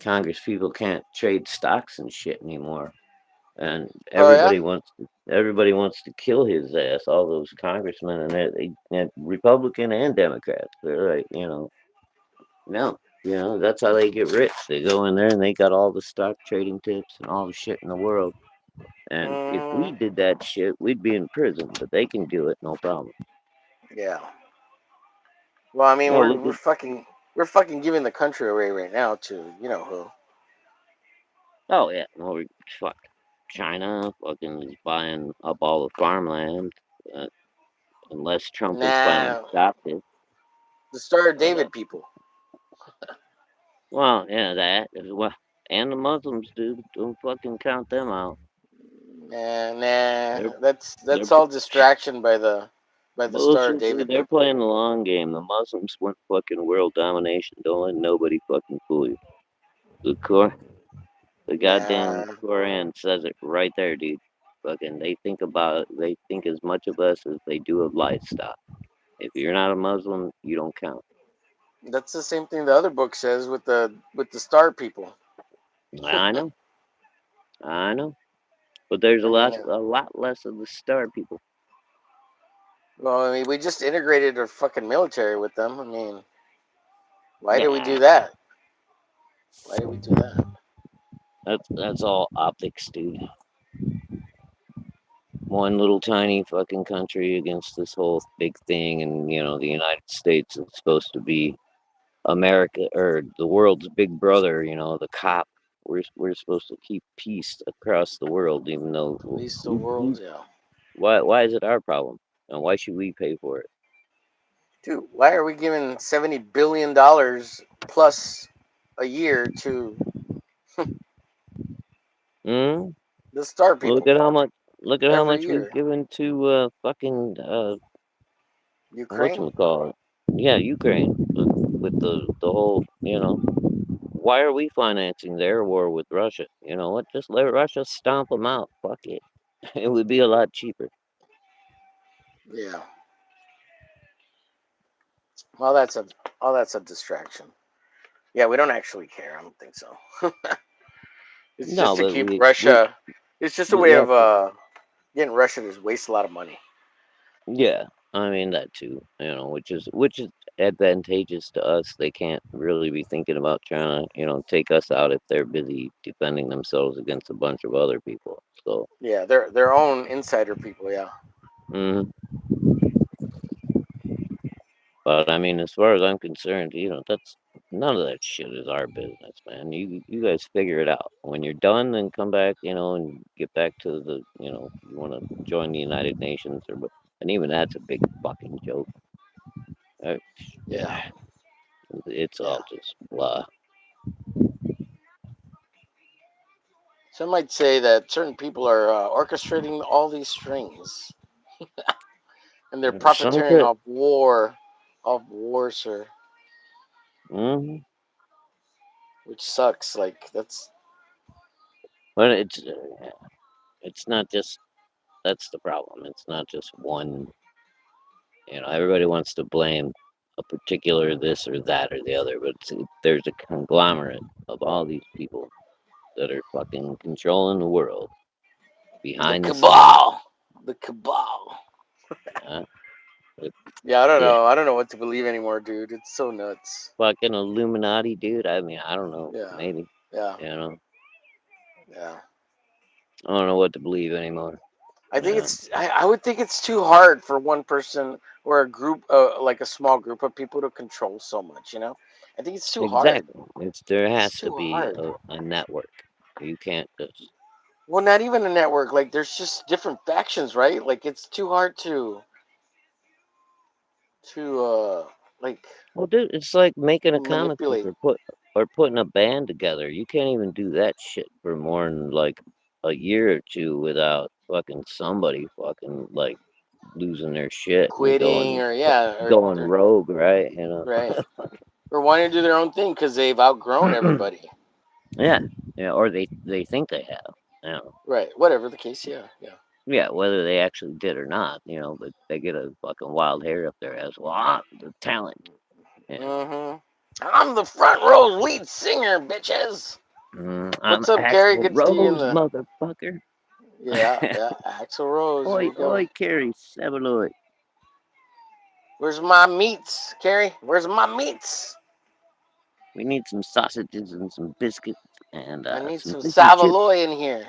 Congress people can't trade stocks and shit anymore. And Oh yeah. everybody wants to kill his ass. All those congressmen and and Republican and Democrats. They're like, no, that's how they get rich. They go in there and they got all the stock trading tips and all the shit in the world. And if we Mm, did that shit, we'd be in prison. But they can do it, no problem. yeah. Well, I mean, No, we're look we're at fucking we're fucking giving the country away right now to you know who. oh yeah, well, fuck China fucking is buying up all the farmland. Uh, unless Trump has finally Nah, stopped it. the Star of But David people. well, yeah, that as well. And the Muslims, dude. Don't fucking count them out. Nah, They're nah. they're That's all distraction by the Star of bullshit, dude. David They're people. playing the long game. The Muslims want fucking world domination. Don't let nobody fucking fool you. The the goddamn Nah, Quran says it right there, dude. Fucking, they think about it. They think as much of us as they do of livestock. If you're not a Muslim, you don't count. that's the same thing the other book says with the Star people. I know, I know. But there's I mean, a lot less of the star people. well, I mean, we just integrated our fucking military with them. I mean, why did we Yeah, do that? Why did we do that? that's all optics, dude. One little tiny fucking country against this whole big thing, and the United States is supposed to be America or the world's big brother. The cop. We're supposed to keep peace across the world, even though Police the world, yeah. why is it our problem, and why should we pay for it? Dude, why are we giving $70 billion plus a year to Hmm. the Star Look people at how much. Look at how every much we've year? given to fucking Ukraine? whatchamacallit? Yeah, Ukraine with the whole. Why are we financing their war with Russia? You know what? Just let Russia stomp them out. Fuck it. It would be a lot cheaper. Yeah. Well, that's a distraction. Yeah, we don't actually care. I don't think so. It's just No, to but keep we Russia. It's just a we way have of to. getting Russia to waste a lot of money. Yeah, I mean that too. Which is advantageous to us. They can't really be thinking about trying to take us out if they're busy defending themselves against a bunch of other people. So. Yeah, their own insider people. Yeah. Mhm. But I mean, as far as I'm concerned, that's none of that shit is our business, man. You guys figure it out. When you're done, then come back, and get back to you want to join the United Nations and even that's a big fucking joke. Uh, Yeah. It's Yeah. all just blah. Some might say that certain people are orchestrating all these strings, and they're Some profiteering could, off war, sir. hmm Which sucks. Like that's but it's not just that's the problem. It's not just one. Everybody wants to blame a particular this or that or the other, but there's a conglomerate of all these people that are fucking controlling the world the behind the scenes. cabal. The cabal. Uh, the, Yeah, I don't the know. I don't know what to believe anymore, dude. It's so nuts. fucking Illuminati, dude. I mean, I don't know. Yeah. Maybe. Yeah. You know, Yeah. I don't know what to believe anymore. I think Yeah, it's. I would think it's too hard for one person or a group, like a small group of people to control so much. I think it's too hard. exactly. There It's has to too be hard. a network. You can't just. Well, not even a network. Like there's just different factions, right? Like it's too hard to like Well, dude, it's like making a comic book manipulate. or putting a band together. You can't even do that shit for more than like a year or two without fucking somebody fucking like losing their shit and Quitting or yeah going or rogue, right? right or wanting to do their own thing because they've outgrown everybody. Yeah, yeah, or they think they have. You know, Right, whatever the case. Yeah, yeah. yeah, whether they actually did or not, but they get a fucking wild hair up their ass. Well, I'm the talent. Yeah, Mm-hmm. I'm the front row lead singer, bitches. I'm What's up, Carrie? Axel Good to see you in Rose, the. motherfucker. Yeah, yeah. Axel Rose. There Oi, you go. oi, Carrie Saveloy. Where's my meats, Carrie? Where's my meats? We need some sausages and some biscuits and I need some some fish and chips. Savaloy in here.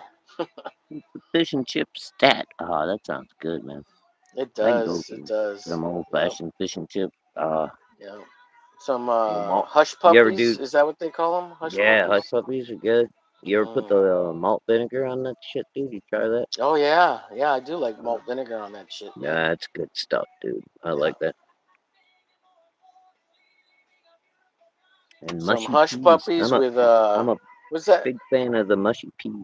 Fish and chips stat. Oh, that sounds good, man. It I can go does. It for does. some old Yep. fashioned fish and chips. Yep. Some Little malt. hush You ever puppies. do? Is that what they call them? Hush Yeah, hush puppies. puppies are good. You ever put Mm. the malt vinegar on that shit, dude? You try that? Oh yeah, yeah. I do like Uh, malt vinegar on that shit. Yeah, yeah, that's good stuff, dude. I yeah. like that. And Some mushy hush peas. puppies with I'm a what's that? big fan of the mushy peas.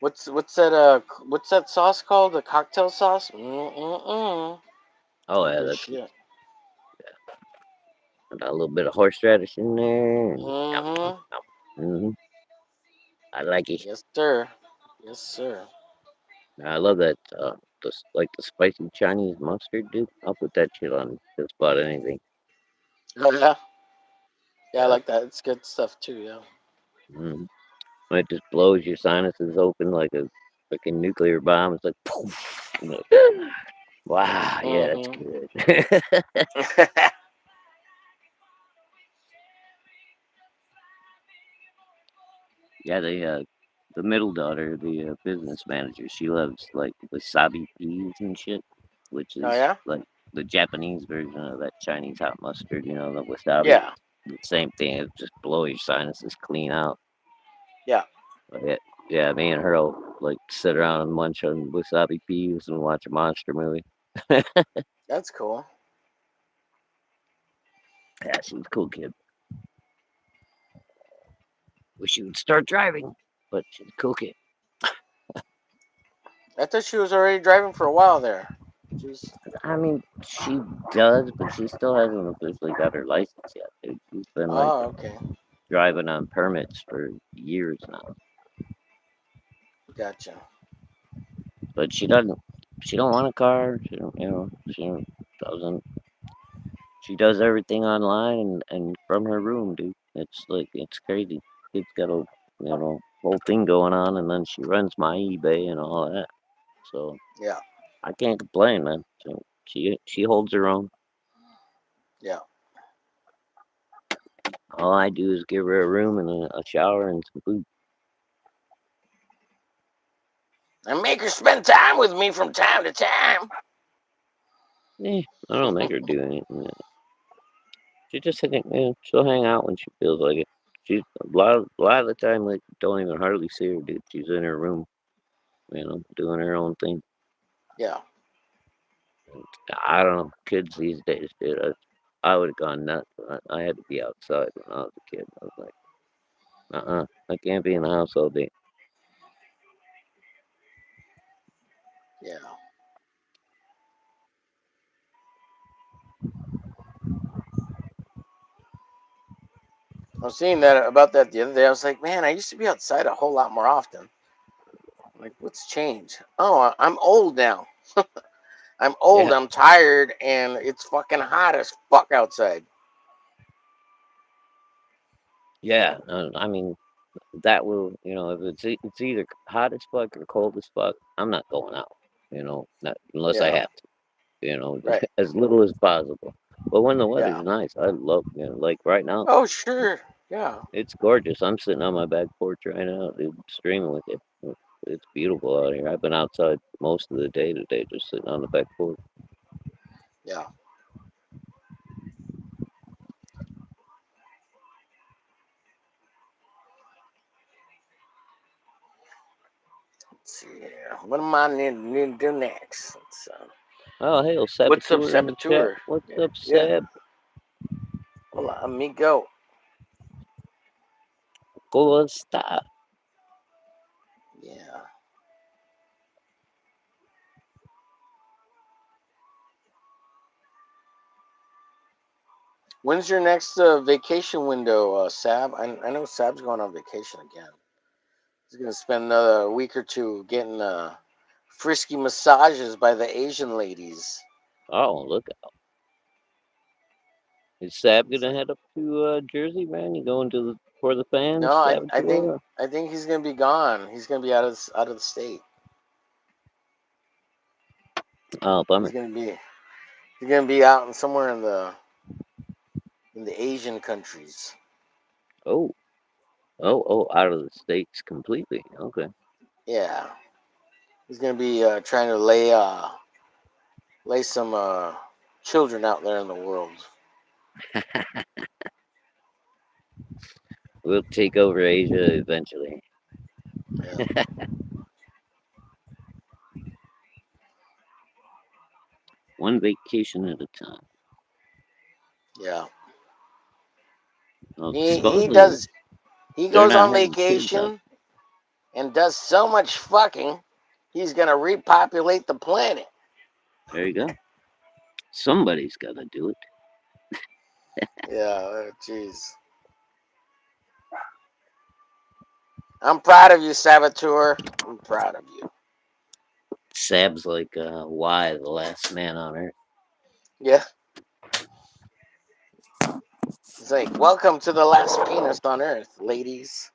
What's that sauce called? The cocktail sauce? Mm. Oh Some yeah, good that's good. shit. Got a little bit of horseradish in there. And yum, yum, Mm-hmm. yum. I like it. Yes, sir. Yes, sir. I love that. Like the spicy Chinese mustard, dude. I'll put that shit on just about anything. Oh yeah. Yeah, I Yeah. like that. It's good stuff too. Yeah. Mm. It just blows your sinuses open like a freaking nuclear bomb. It's like poof. Wow, yeah, that's Mm-hmm. good. Yeah, the middle daughter, the business manager, she loves like wasabi peas and shit, which Oh is yeah. like the Japanese version of that Chinese hot mustard. The wasabi. Yeah. The same thing. It just blow your sinuses clean out. Yeah. But yeah, me and her will like sit around and munch on wasabi peas and watch a monster movie. That's cool. Yeah, she's a cool kid. Wish she would start driving, but she's a cool kid. I thought she was already driving for a while there. She was. I mean, she does, but she still hasn't officially got her license yet, dude. She's been like Oh, okay. driving on permits for years now, Gotcha. but she doesn't. She don't want a car. She don't. Doesn't. She does everything online and from her room, dude. It's like it's crazy. Kid's got a whole thing going on, and then she runs my eBay and all that. So Yeah. I can't complain, man. So she holds her own. Yeah. All I do is give her a room and a shower and some food. And make her spend time with me from time to time. I don't make her do anything. She just she'll hang out when she feels like it. She's a lot of the time, like, don't even hardly see her, dude. She's in her room, doing her own thing. Yeah. I don't know, kids these days, dude. I would have gone nuts. I had to be outside when I was a kid. I was like, I can't be in the house all day. Yeah. I was seeing that about that the other day. I was like, man, I used to be outside a whole lot more often. Like, what's changed? Oh, I'm old now. I'm old. Yeah, I'm tired, and it's fucking hot as fuck outside. yeah. I mean, that will, if it's either hot as fuck or cold as fuck, I'm not going out. Not unless I Yeah. have to. Right. As little as possible. But when the Yeah. weather's nice, I love, like right now, Oh, sure. Yeah. it's gorgeous. I'm sitting on my back porch right now, dude, streaming with you. It's beautiful out here. I've been outside most of the day today, just sitting on the back porch. Yeah. Let's see here. What am I need to do next? Oh, hey, What's up, Saboteur in the chat. Saboteur? What's Yeah. up, Yeah. Sab? Hola, amigo. Go stop. Yeah. When's your next vacation window, Sab? I know Sab's going on vacation again. He's gonna spend another week or two getting frisky massages by the Asian ladies. Oh, look. Is Sab He's gonna like, head up to Jersey, man? You going to for the no, fans, Saboteur? I think he's gonna be gone. He's gonna be out of the state. Oh, He's bummer. gonna be out in somewhere in the Asian countries. Oh, out of the states completely. Okay. Yeah, he's gonna be trying to lay some children out there in the world. We'll take over Asia eventually. Yeah, One vacation at a time. yeah. Well, He supposedly does. He they're goes not on having kids out. vacation and does so much fucking. He's gonna repopulate the planet. There you go. Somebody's got to do it. Yeah, jeez. I'm proud of you, Saboteur. I'm proud of you. Sab's like, why the last man on earth? Yeah. He's like, welcome to the last penis on Earth, ladies.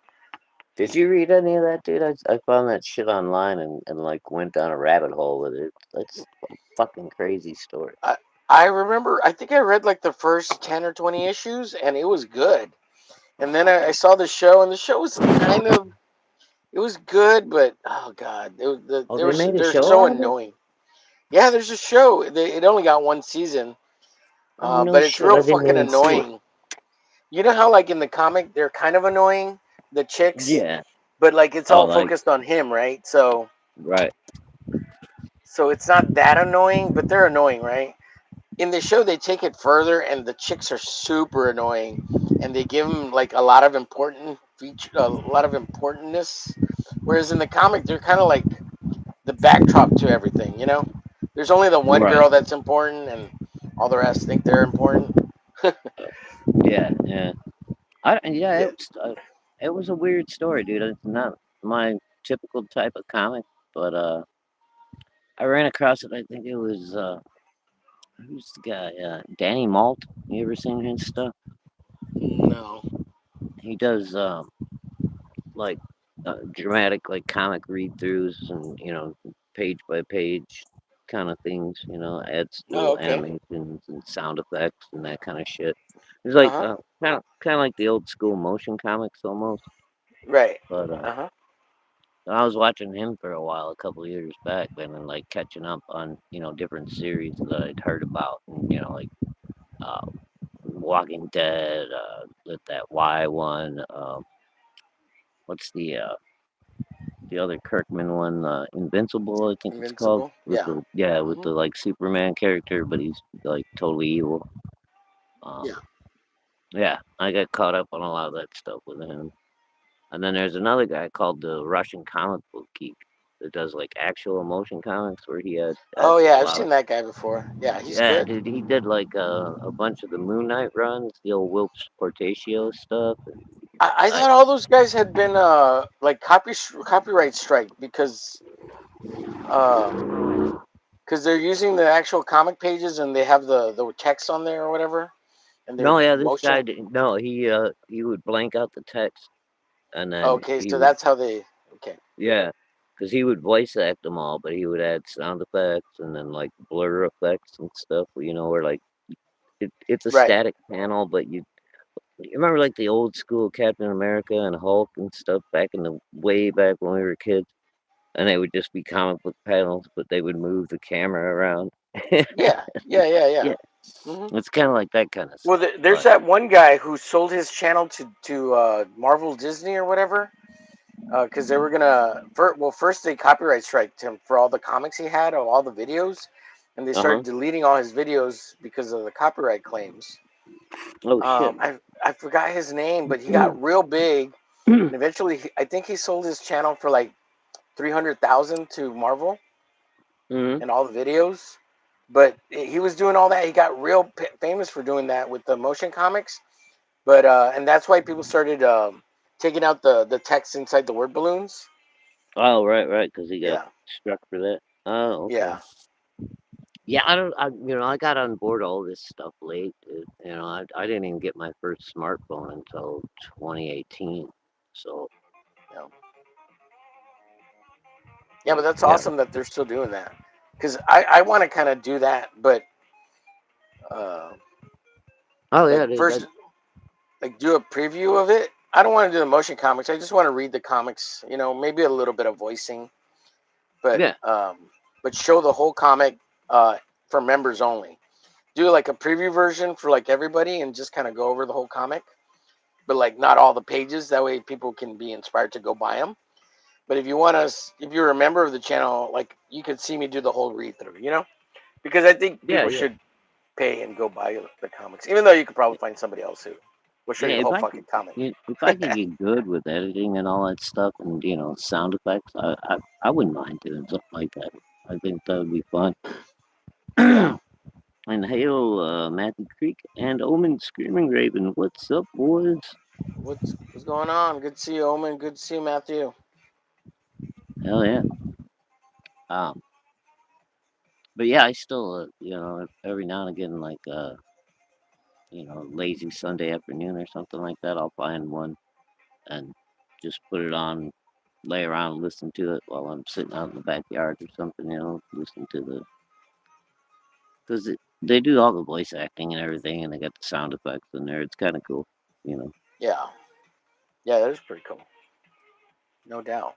Did you read any of that, dude? I found that shit online and like went down a rabbit hole with it. That's a fucking crazy story. I I remember. I think I read like the first 10 or 20 issues, and it was good. And then I saw the show, and the show was kind of. It was good, but oh god, Oh, they made a they're show so out of it? annoying. Yeah, there's a show. It only got one season, Oh, no but it's shit. real I didn't fucking even see it. annoying. You know how like in the comic they're kind of annoying, the chicks, Yeah. but like it's Oh, all like, focused on him, right? So right. it's not that annoying, but they're annoying, right? In the show they take it further, and the chicks are super annoying, and they give them like a lot of important feature, a lot of importantness. Whereas in the comic they're kind of like the backdrop to everything, you know. There's only the one Right. girl that's important, and all the rest think they're important. Yeah, yeah. Yeah, Yeah. it was a weird story, dude. It's not my typical type of comic, but I ran across it. I think it was who's the guy? Danny Malt. You ever seen his stuff? No. He does like dramatic like comic read throughs and page by page kind of things. Adds Oh, little okay. animations and sound effects and that kind of shit. It's Uh like huh. kind of like the old school motion comics almost. Right. But Uh huh. I was watching him for a while, a couple of years back, man, and like catching up on different series that I'd heard about, and like uh, Walking Dead, that Y one. What's the other Kirkman one? Invincible, I think it's called. Invincible. With Yeah. with Mhm. the like Superman character, but he's like totally evil. Um, Yeah. yeah, I got caught up on a lot of that stuff with him. And then there's another guy called the Russian Comic Book Geek that does like actual motion comics, where he Oh adds a yeah, I've lot of. seen that guy before. Yeah, he's Yeah, good. dude, he did like a bunch of the Moon Knight runs, the old Wilps Portatio stuff. And I I thought all those guys had been like copyright strike uh because they're using the actual comic pages, and they have the text on there or whatever, and they're no, yeah, this guy motion. didn't. No, he would blank out the text, and then Okay, he so would that's how they. Okay. yeah, because he would voice act them all, but he would add sound effects and then like blur effects and stuff. Where like it's a Right. static panel, but you remember like the old school Captain America and Hulk and stuff back in the way back when we were kids? and they would just be comic book panels, but they would move the camera around. Yeah, yeah, yeah, yeah. Yeah, Hmm. it's kind of like that kind of Well, stuff. there's But that one guy who sold his channel to Marvel Disney or whatever, because they were gonna. Well, first they copyright striked him for all the comics he had of all the videos, and they uh-huh. started deleting all his videos because of the copyright claims. Oh shit. I forgot his name, but he got real big, and eventually I think he sold his channel for like 300,000 to Marvel Hmm. and all the videos. But he was doing all that. He got real famous for doing that with the motion comics. But and that's why people started taking out the text inside the word balloons. Oh, right, right, because he got Yeah, struck for that. Oh, okay. yeah, Yeah, I don't. I got on board all this stuff late. I didn't even get my first smartphone until 2018. So yeah, yeah. But that's yeah. awesome that they're still doing that. Because I want to kind of do that, but uh, Oh like yeah, dude. first like do a preview of it. I don't want to do the motion comics. I just want to read the comics. Maybe a little bit of voicing, but Yeah, show the whole comic uh, for members only. Do like a preview version for like everybody, and just kind of go over the whole comic, but like not all the pages. That way, people can be inspired to go buy them. But if you're a member of the channel, like you could see me do the whole read through. Because I think yeah, people yeah, should pay and go buy the comics, even though you could probably find somebody else who will show yeah. you the whole fucking comic. If I could get good with editing and all that stuff, and sound effects, I wouldn't mind doing something like that. I think that would be fun. Yeah. And hail, Matthew Creek and Omen Screaming Raven. What's up, boys? What's going on? Good to see you, Omen. Good to see you, Matthew. Hell yeah. Um, but yeah, I still, every now and again, like, lazy Sunday afternoon or something like that, I'll find one and just put it on, lay around and listen to it while I'm sitting out in the backyard or something, listen to because they do all the voice acting and everything, and they got the sound effects in there. It's kind of cool, you know. Yeah. Yeah, that is pretty cool. No doubt.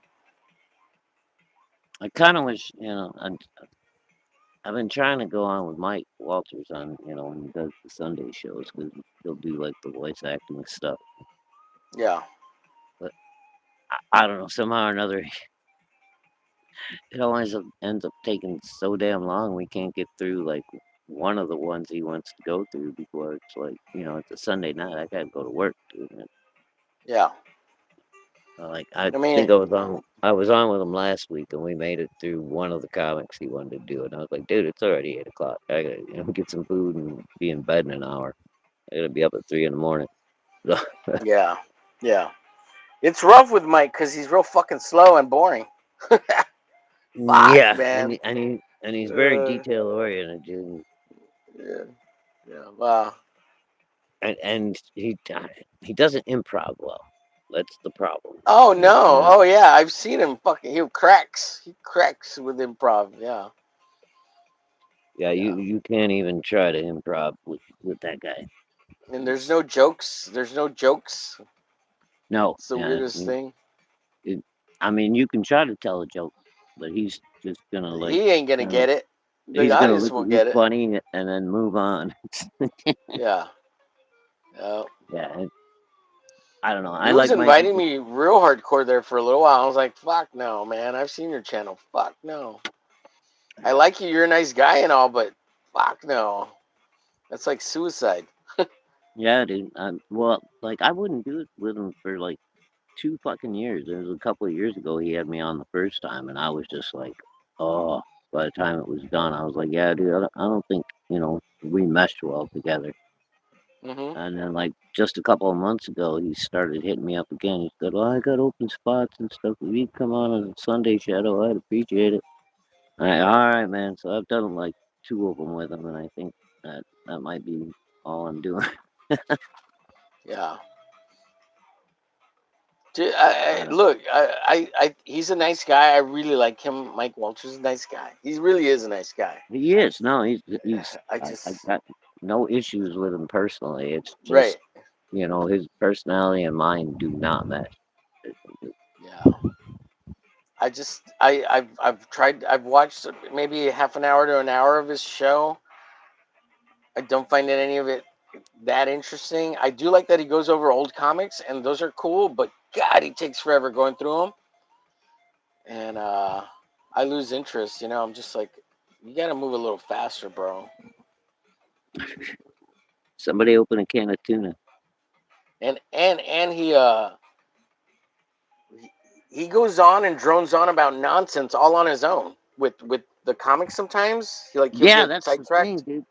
I kind of wish, I've been trying to go on with Mike Walters on, when he does the Sunday shows, because he'll do like the voice acting stuff. Yeah. But I don't know, somehow or another, it always ends up taking so damn long. We can't get through like one of the ones he wants to go through before it's like, it's a Sunday night. I gotta go to work, dude. Yeah. Like I I mean, think I was on with him last week, and we made it through one of the comics he wanted to do, and I was like, dude, it's already 8 o'clock. I gotta get some food and be in bed in an hour. I gotta be up at 3 in the morning. So, yeah. Yeah. It's rough with Mike because he's real fucking slow and boring. Fuck, yeah, man. and he's very Uh, detail oriented, dude. yeah. Yeah. Wow. And he doesn't improv well. That's the problem. Oh You no! know, Oh yeah, I've seen him. Fucking, he cracks. He cracks with improv. Yeah, yeah, yeah. you can't even try to improv with that guy. And there's It's no jokes. There's no jokes. no, It's the yeah. weirdest thing. It, I mean, you can try to tell a joke, but he's just gonna like, He ain't gonna kind of, get it. The he's gonna audience look at will you get it. funny and then move on. Yeah. Yeah. Yeah, I don't know. He I was like Mike. inviting me real hardcore there for a little while. I was like, "Fuck no, man! I've seen your channel. Fuck no. I like you. You're a nice guy and all, but fuck no. That's like suicide." Yeah, dude. Well, like I wouldn't do it with him for like 2 fucking years. It was a couple of years ago he had me on the first time, and I was just like, oh. By the time it was done, I was like, yeah, dude. I don't think we meshed well together. Mhm. And then like just a couple of months ago, he started hitting me up again. He said, "Well, I got open spots and stuff. If you'd come on a Sunday shadow, I'd appreciate it." All right, man. So I've done like two of them with him, and I think that might be all I'm doing. Yeah. Dude, I don't. look, he's a nice guy. I really like him. Mike Walters is a nice guy. He really is a nice guy. He is. No, he's. I I just, got no issues with him personally. It's right. just his personality and mine do not match. Yeah. I've watched maybe half an hour to an hour of his show. I don't find that any of it that interesting. I do like that he goes over old comics, and those are cool. But God, he takes forever going through them, and I lose interest. I'm just like, you got to move a little faster, bro. Somebody open a can of tuna. And he goes on and drones on about nonsense all on his own with the comics. Sometimes he'll Yeah, get that's the thing, sidetracked. dude.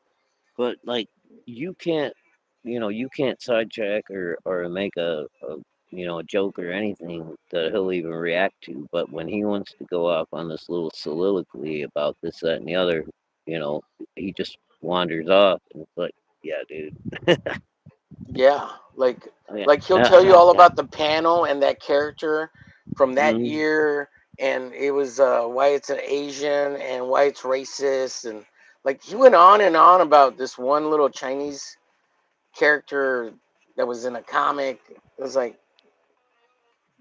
But like, you can't, you can't sidetrack or make a joke or anything that he'll even react to. But when he wants to go off on this little soliloquy about this, that, and the other, you know, he just wanders off, and it's like, yeah, dude. Yeah, Yeah, like he'll tell you all yeah. about the panel and that character from that Mhm. year, and it was why it's an Asian and why it's racist, and like he went on and on about this one little Chinese character that was in a comic. It was like,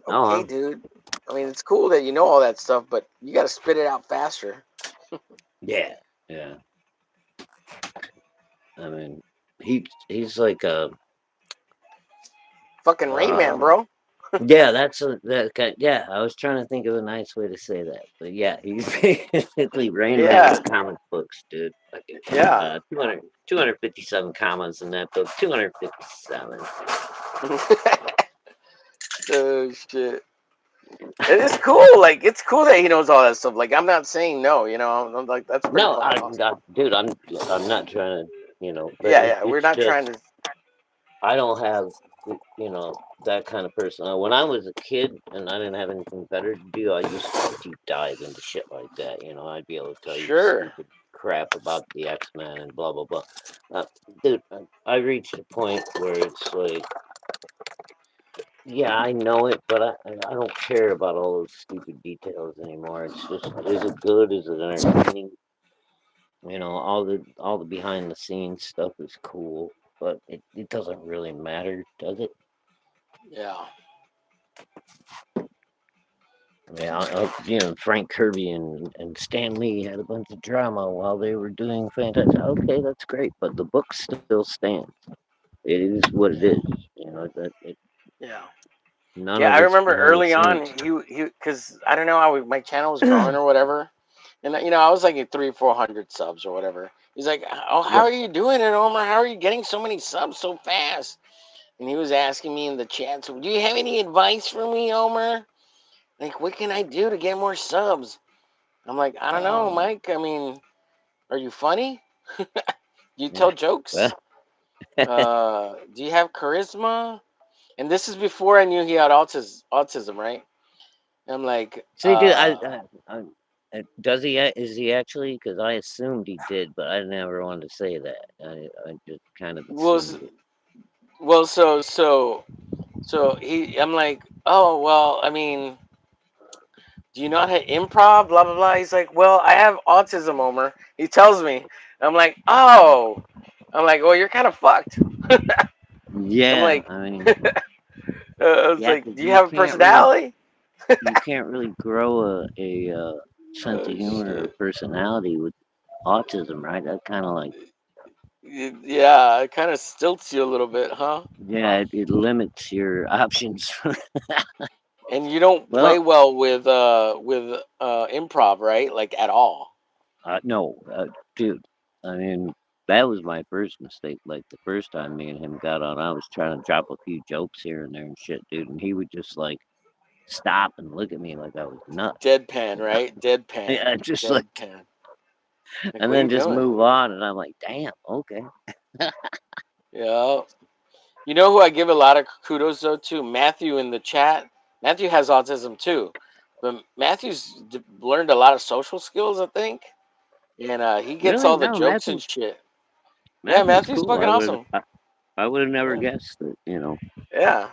Oh, okay, dude. I mean, it's cool that you know all that stuff, but you got to spit it out faster. yeah, yeah. I mean, he's like a Fucking Rain Man, um, bro. yeah. Yeah. I was trying to think of a nice way to say that, but yeah, he's basically Rain Man Yeah, with comic books, dude. Fucking yeah. 257 commas in that book. 257. Oh shit. It is cool. Like it's cool that he knows all that stuff. Like I'm not saying no. I'm like that's pretty No, fucking awesome. dude, I'm not trying to, but Yeah, yeah. We're it's not just trying to. I don't have, that kind of person. When I was a kid and I didn't have anything better to do, I used to deep dive into shit like that. I'd be able to tell you Sure. stupid crap about the X-Men and blah blah blah. Dude, I reached a point where it's like, yeah, I know it, but I don't care about all those stupid details anymore. It's just, is it good? Is it entertaining? All the behind the scenes stuff is cool, but it doesn't really matter, does it? Yeah. Yeah, Frank Kirby and Stan Lee had a bunch of drama while they were doing Fantastic. Okay, that's great, but the book still stands. It is what it is. That Yeah. none Yeah. I of it's remember behind the early on, scenes. he, because I don't know how my channel was growing or whatever, and I was like at 300-400 subs or whatever. He's like, "Oh, how Yep. are you doing it, Omar? How are you getting so many subs so fast?" And he was asking me in the chat, "So, do you have any advice for me, Omar? Like, what can I do to get more subs?" I'm like, I don't know, Um. Mike. I mean, are you funny? Do you tell Yeah. jokes? Well. Do you have charisma? And this is before I knew he had autism, right? I'm like, See, dude, does he? Is he actually? Because I assumed he did, but I never wanted to say that. I just kind of well, assumed it. well, so I'm like, oh, well, I mean, do you not have improv? Blah blah blah. He's like, well, I have autism, Omer. He tells me. I'm like, oh. I'm like, well, you're kind of fucked. I'm Yeah, like, I mean, I was yeah, like, because do you have a personality? you can't really grow a sense of Oh humor or shit. personality with autism, right? That kind of like, Yeah, it kind of stilts you a little bit, huh? yeah, it limits your options. And you don't play Well, well with improv, right? Like at all. no, dude. I mean, that was my first mistake. Like the first time me and him got on, I was trying to drop a few jokes here and there and shit, dude, and he would just like stop and look at me like I was nuts. Deadpan, right? Deadpan. Yeah, just like, Deadpan. Like, and what are then you just doing? move on. And I'm like, damn, okay. Yeah. You know who I give a lot of kudos though to? Matthew in the chat. Matthew has autism too, but Matthew's learned a lot of social skills, I think, and he gets Really? all the No, jokes and shit. Yeah, Matthew's Matthew's cool. fucking awesome. I would have never Yeah, guessed that. yeah.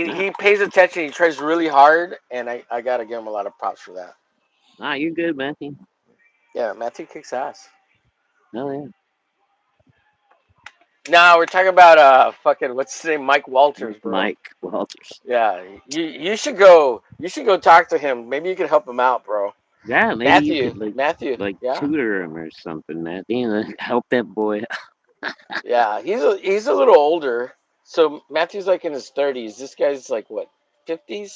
Nah, He pays attention. He tries really hard, and I gotta give him a lot of props for that. nah, you're good, Matthew. Yeah, Matthew kicks ass. No, yeah. No, we're talking about fucking what's his name, Mike Walters, bro. Mike Walters. Yeah, you should go talk to him. Maybe you could help him out, bro. Yeah, maybe you Matthew, could like Matthew, yeah, tutor him or something, man. You know, help that boy. yeah. He's a little older. So Matthew's like in his 30s. This guy's like what, 50s,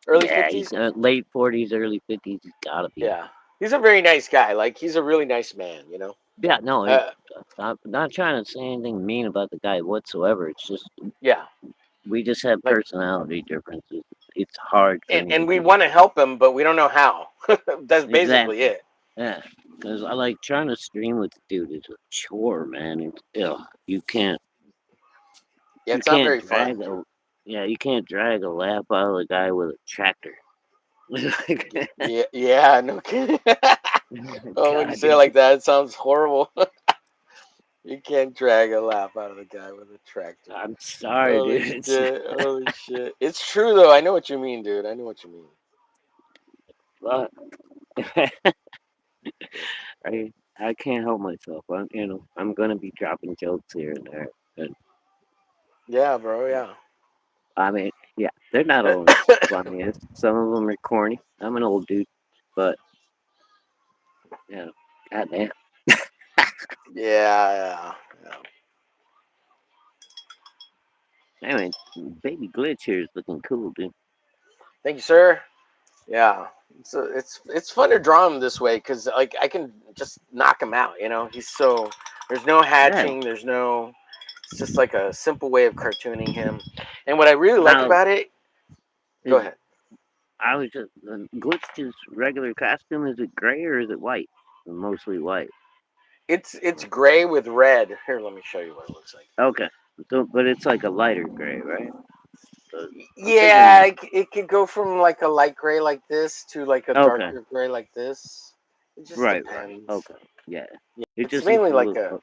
early Yeah, he's 50s. late 40s, early 50s. He's gotta be. Yeah, he's a very nice guy. Like he's a really nice man, you know. Yeah, no, Uh, I'm not trying to say anything mean about the guy whatsoever. It's just yeah, we just have like, personality differences. It's hard for and me to and we do. want to help him, but we don't know how. That's basically Exactly. it. Yeah, because I like trying to stream with the dude is a chore, man. It's, you can't Yeah, you it's not can't very fun. drag a yeah you can't drag a laugh out of the guy with a tractor. Like, Yeah, yeah, no kidding. Oh, when you God, say it like that, it sounds horrible. You can't drag a laugh out of the guy with a tractor. I'm sorry, dude. Holy It's shit! Holy shit! It's true though. I know what you mean, dude. I know what you mean. fuck. I I can't help myself. I'm gonna be dropping jokes here and there. And Yeah, bro. Yeah. I mean, yeah, they're not always funny. Some of them are corny. I'm an old dude, but you know, goddamn. Yeah, yeah. Anyway, baby glitch here is looking cool, dude. Thank you, sir. Yeah. It's fun to draw him this way because like I can just knock him out. You know, he's so there's no Yeah. hatching. There's no. It's just like a simple way of cartooning him. And what I really like Now, about it. Go is ahead. I was just glitch's regular costume. Is it gray or is it white? Mostly white. It's gray with red. Here, let me show you what it looks like. Okay. So, but it's like a lighter gray, right? So I'm Yeah, thinking. it could go from like a light gray like this to like a Okay. darker gray like this. It just Right. Right. depends. Okay. Yeah. Yeah, It it's just looks mainly a like little.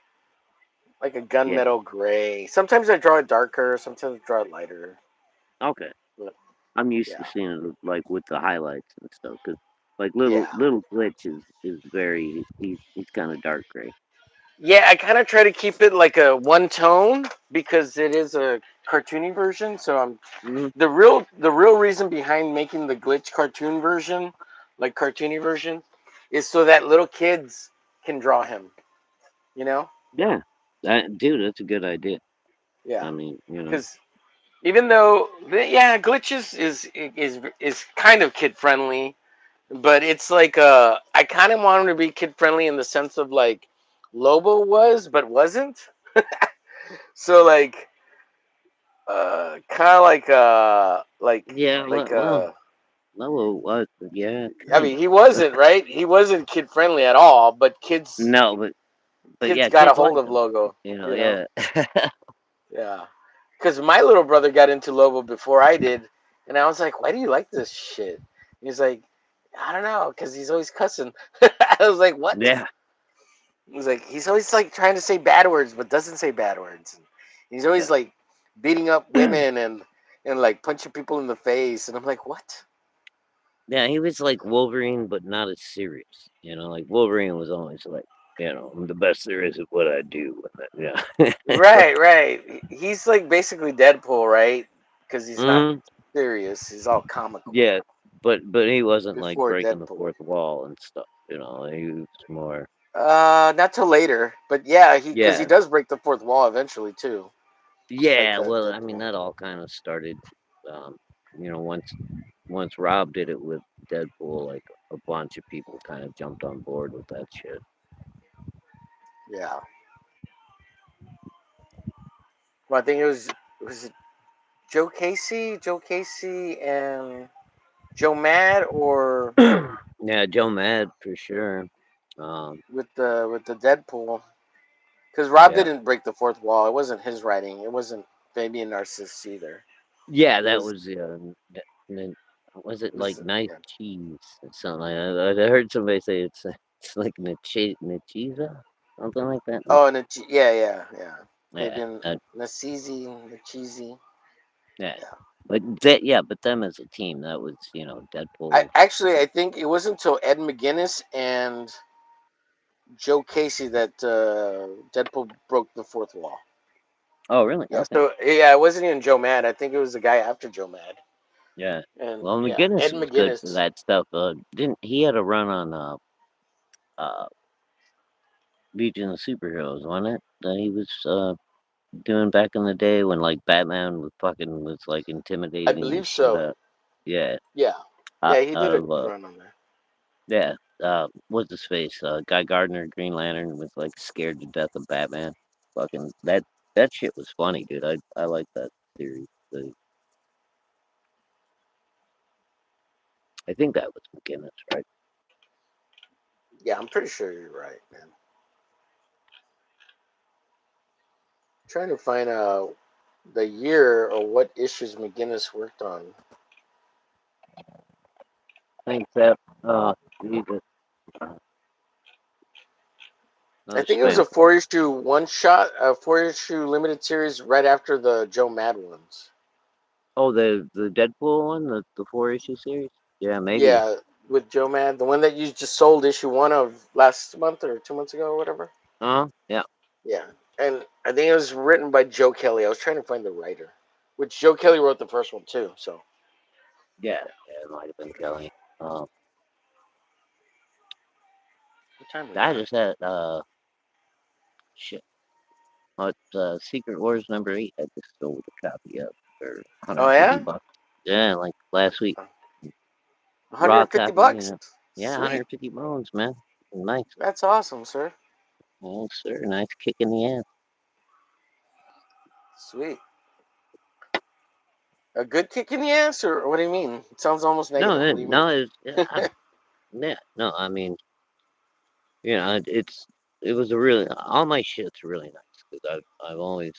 a Yeah. gunmetal gray. Sometimes I draw it darker. Sometimes I draw it lighter. Okay. But I'm used to yeah, seeing it like with the highlights and stuff because like yeah, little glitch is very he's kind of dark gray. yeah. I kind of try to keep it like a one tone because it is a cartoony version. So I'm Hmm. the real reason behind making the glitch cartoon version, like cartoony version, is so that little kids can draw him. You know? Yeah. Dude, that's a good idea. Yeah. I mean, Because even though yeah, glitches is kind of kid friendly, but it's like I kind of want him to be kid friendly in the sense of like Lobo was but wasn't. So like kind of yeah. like Well, what? Yeah, I kind mean he of. wasn't right. He wasn't kid friendly at all, but kids No, but kids yeah, got a kids hold like of them. Logo. You know? Yeah. Yeah. Because my little brother got into Lobo before I did, and I was like, "Why do you like this shit?" He's like, "I don't know, because he's always cussing." I was like, "What?" Yeah. He's like, "He's always like trying to say bad words, but doesn't say bad words. And he's always Yeah. like beating up women and like punching people in the face." And I'm like, "What?" Yeah, he was like Wolverine, but not as serious. Like Wolverine was always like, I'm the best there is at what I do. Yeah. Right, right. He's like basically Deadpool, right? Because he's not Hmm. serious. He's all comical Yeah, but he wasn't like before breaking the Deadpool. fourth wall and stuff. He was more. Not till later, but yeah, he Yeah. does break the fourth wall eventually too, like Yeah. Well, I mean, Deadpool. that all kind of started. Um, once Rob did it with Deadpool, like a bunch of people kind of jumped on board with that shit. Yeah, well, I think it was it Joe Casey and Joe Mad, or Yeah, Joe Mad for sure. Um, with the Deadpool, because Rob yeah, didn't break the fourth wall. It wasn't his writing. It wasn't Fabian Narciss either. yeah, It that was was and then was it it like was nice yeah. cheese or something like that? I heard somebody say it's like Nachiza, something like that. Oh, and yeah, yeah, yeah. Yeah, Fabian Nacizi. yeah, Yeah. but them as a team, that was I Deadpool. actually I think it wasn't until Ed McGuinness and Joe Casey that Deadpool broke the fourth wall. Oh, really? Yeah, Okay. so yeah, it wasn't even Joe Mad. I think it was the guy after Joe Mad. Yeah. And Well, yeah, Ed McGinnis was good for McGuinness. that stuff. Didn't he had a run on uh Legion of Superheroes, wasn't it? That he was doing back in the day when like Batman was like I intimidating the believe shit so. out. Yeah. Yeah, Out, yeah, he out did a of good run on there. yeah. What's his face? Guy Gardner, Green Lantern was like scared to death of Batman. Fucking that shit was funny, dude. I like that series. I think that was McGinnis, right? Yeah, I'm pretty sure you're right, man. Trying to find out the year or what issues McGuinness worked on. Thanks, that. Jesus. Uh, I Another think it was spam a call. 4 issue one shot, a 4 issue limited series right after the Joe Mad ones. Oh, the Deadpool one, the 4 issue series. Yeah, maybe. Yeah, with Joe Mad, the one that you just sold issue one of last month or 2 months ago or whatever. Yeah, Yeah, and I think it was written by Joe Kelly. I was trying to find the writer, which Joe Kelly wrote the first one too. So yeah, yeah, yeah. It might have been Kelly. Uh, what time we I got? just had shit. What Secret Wars #8? I just sold a copy of for Oh 150 yeah, bucks. Yeah, like last week. Raw 150 copy. bucks. Yeah, Sweet, 150 bones, man. Nice. that's awesome, sir. Yes, sir. Nice kick in the ass. Sweet. A good kick in the ass, or what do you mean? It sounds almost No, negative. What do you mean? no, yeah, no. I mean, it was a really all my shit's really nice because I've always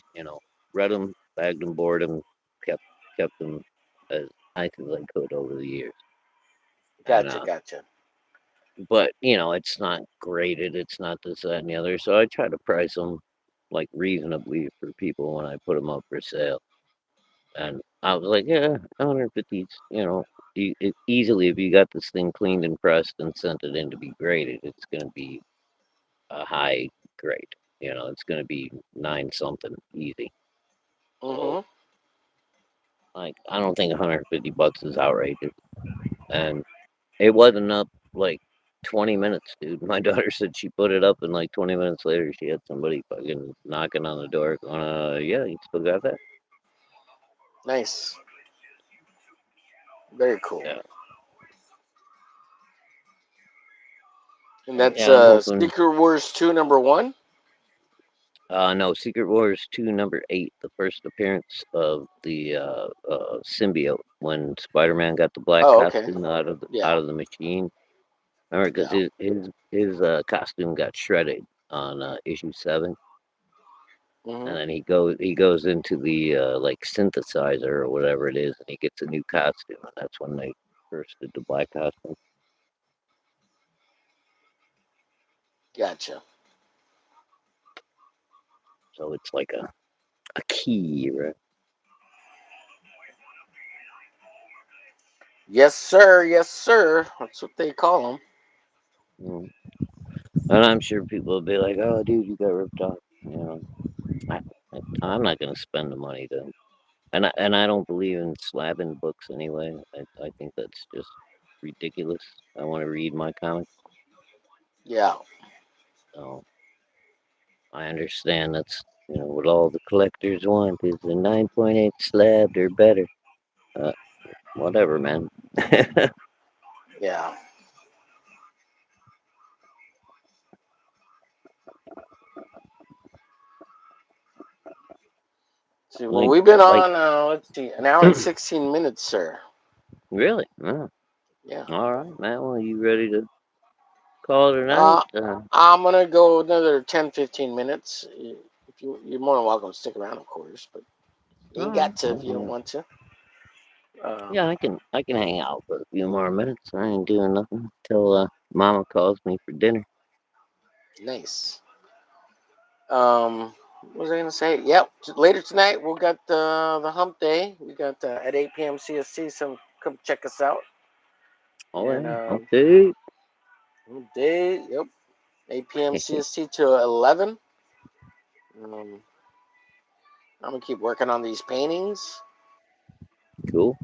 read them, bagged them, bored them, kept them as nice as I could over the years. And Gotcha, gotcha. but it's not graded, it's not this, that, and the other. So I try to price them like reasonably for people when I put them up for sale. And I was like, yeah, 150. Easily if you got this thing cleaned and pressed and sent it in to be graded, it's gonna be a high grade. It's going to be nine something easy. So, Mm-hmm. like, I don't think 150 bucks is outrageous. And it wasn't up like 20 minutes, dude. My daughter said she put it up, and like 20 minutes later, she had somebody fucking knocking on the door, going, yeah, you still got that? Nice. Very cool. Yeah. And So, that's yeah, I'm hoping. Secret Wars 2 number 1? No, Secret Wars 2 #8, the first appearance of the symbiote when Spider-Man got the black Oh, okay. costume Yeah. out of the machine. Remember, because Yeah. his costume got shredded on issue 7, and Mm-hmm. then he goes into the like synthesizer or whatever it is, and he gets a new costume, and that's when they first did the black costume. Gotcha. So it's like a key, right? Yes, sir. Yes, sir. That's what they call them. Mm. And I'm sure people will be like, "Oh, dude, you got ripped off." I, I'm not gonna spend the money to, and I don't believe in slabbing books anyway. I think that's just ridiculous. I want to read my comics. Yeah. So I understand that's what all the collectors want is a 9.8 slabbed or better. Uh, Whatever, man. Yeah. See, well, like we've been like on, let's see, an hour and 16 minutes, sir. really? Oh, Yeah. all right, man. Well, you ready to call it a night? Uh, I'm going to go another 10, 15 minutes. If you're more than welcome to stick around, of course, but you ain't All right. got to if you don't want to. Yeah, I can hang out for a few more minutes. I ain't doing nothing till Mama calls me for dinner. Nice. What was I gonna say? Yep. Later tonight we'll got the hump day. We got at 8 p.m. CST. So come check us out. Oh And yeah, okay. hump day. Yep. 8 p.m. CST to 11. Um, I'm gonna keep working on these paintings. Cool.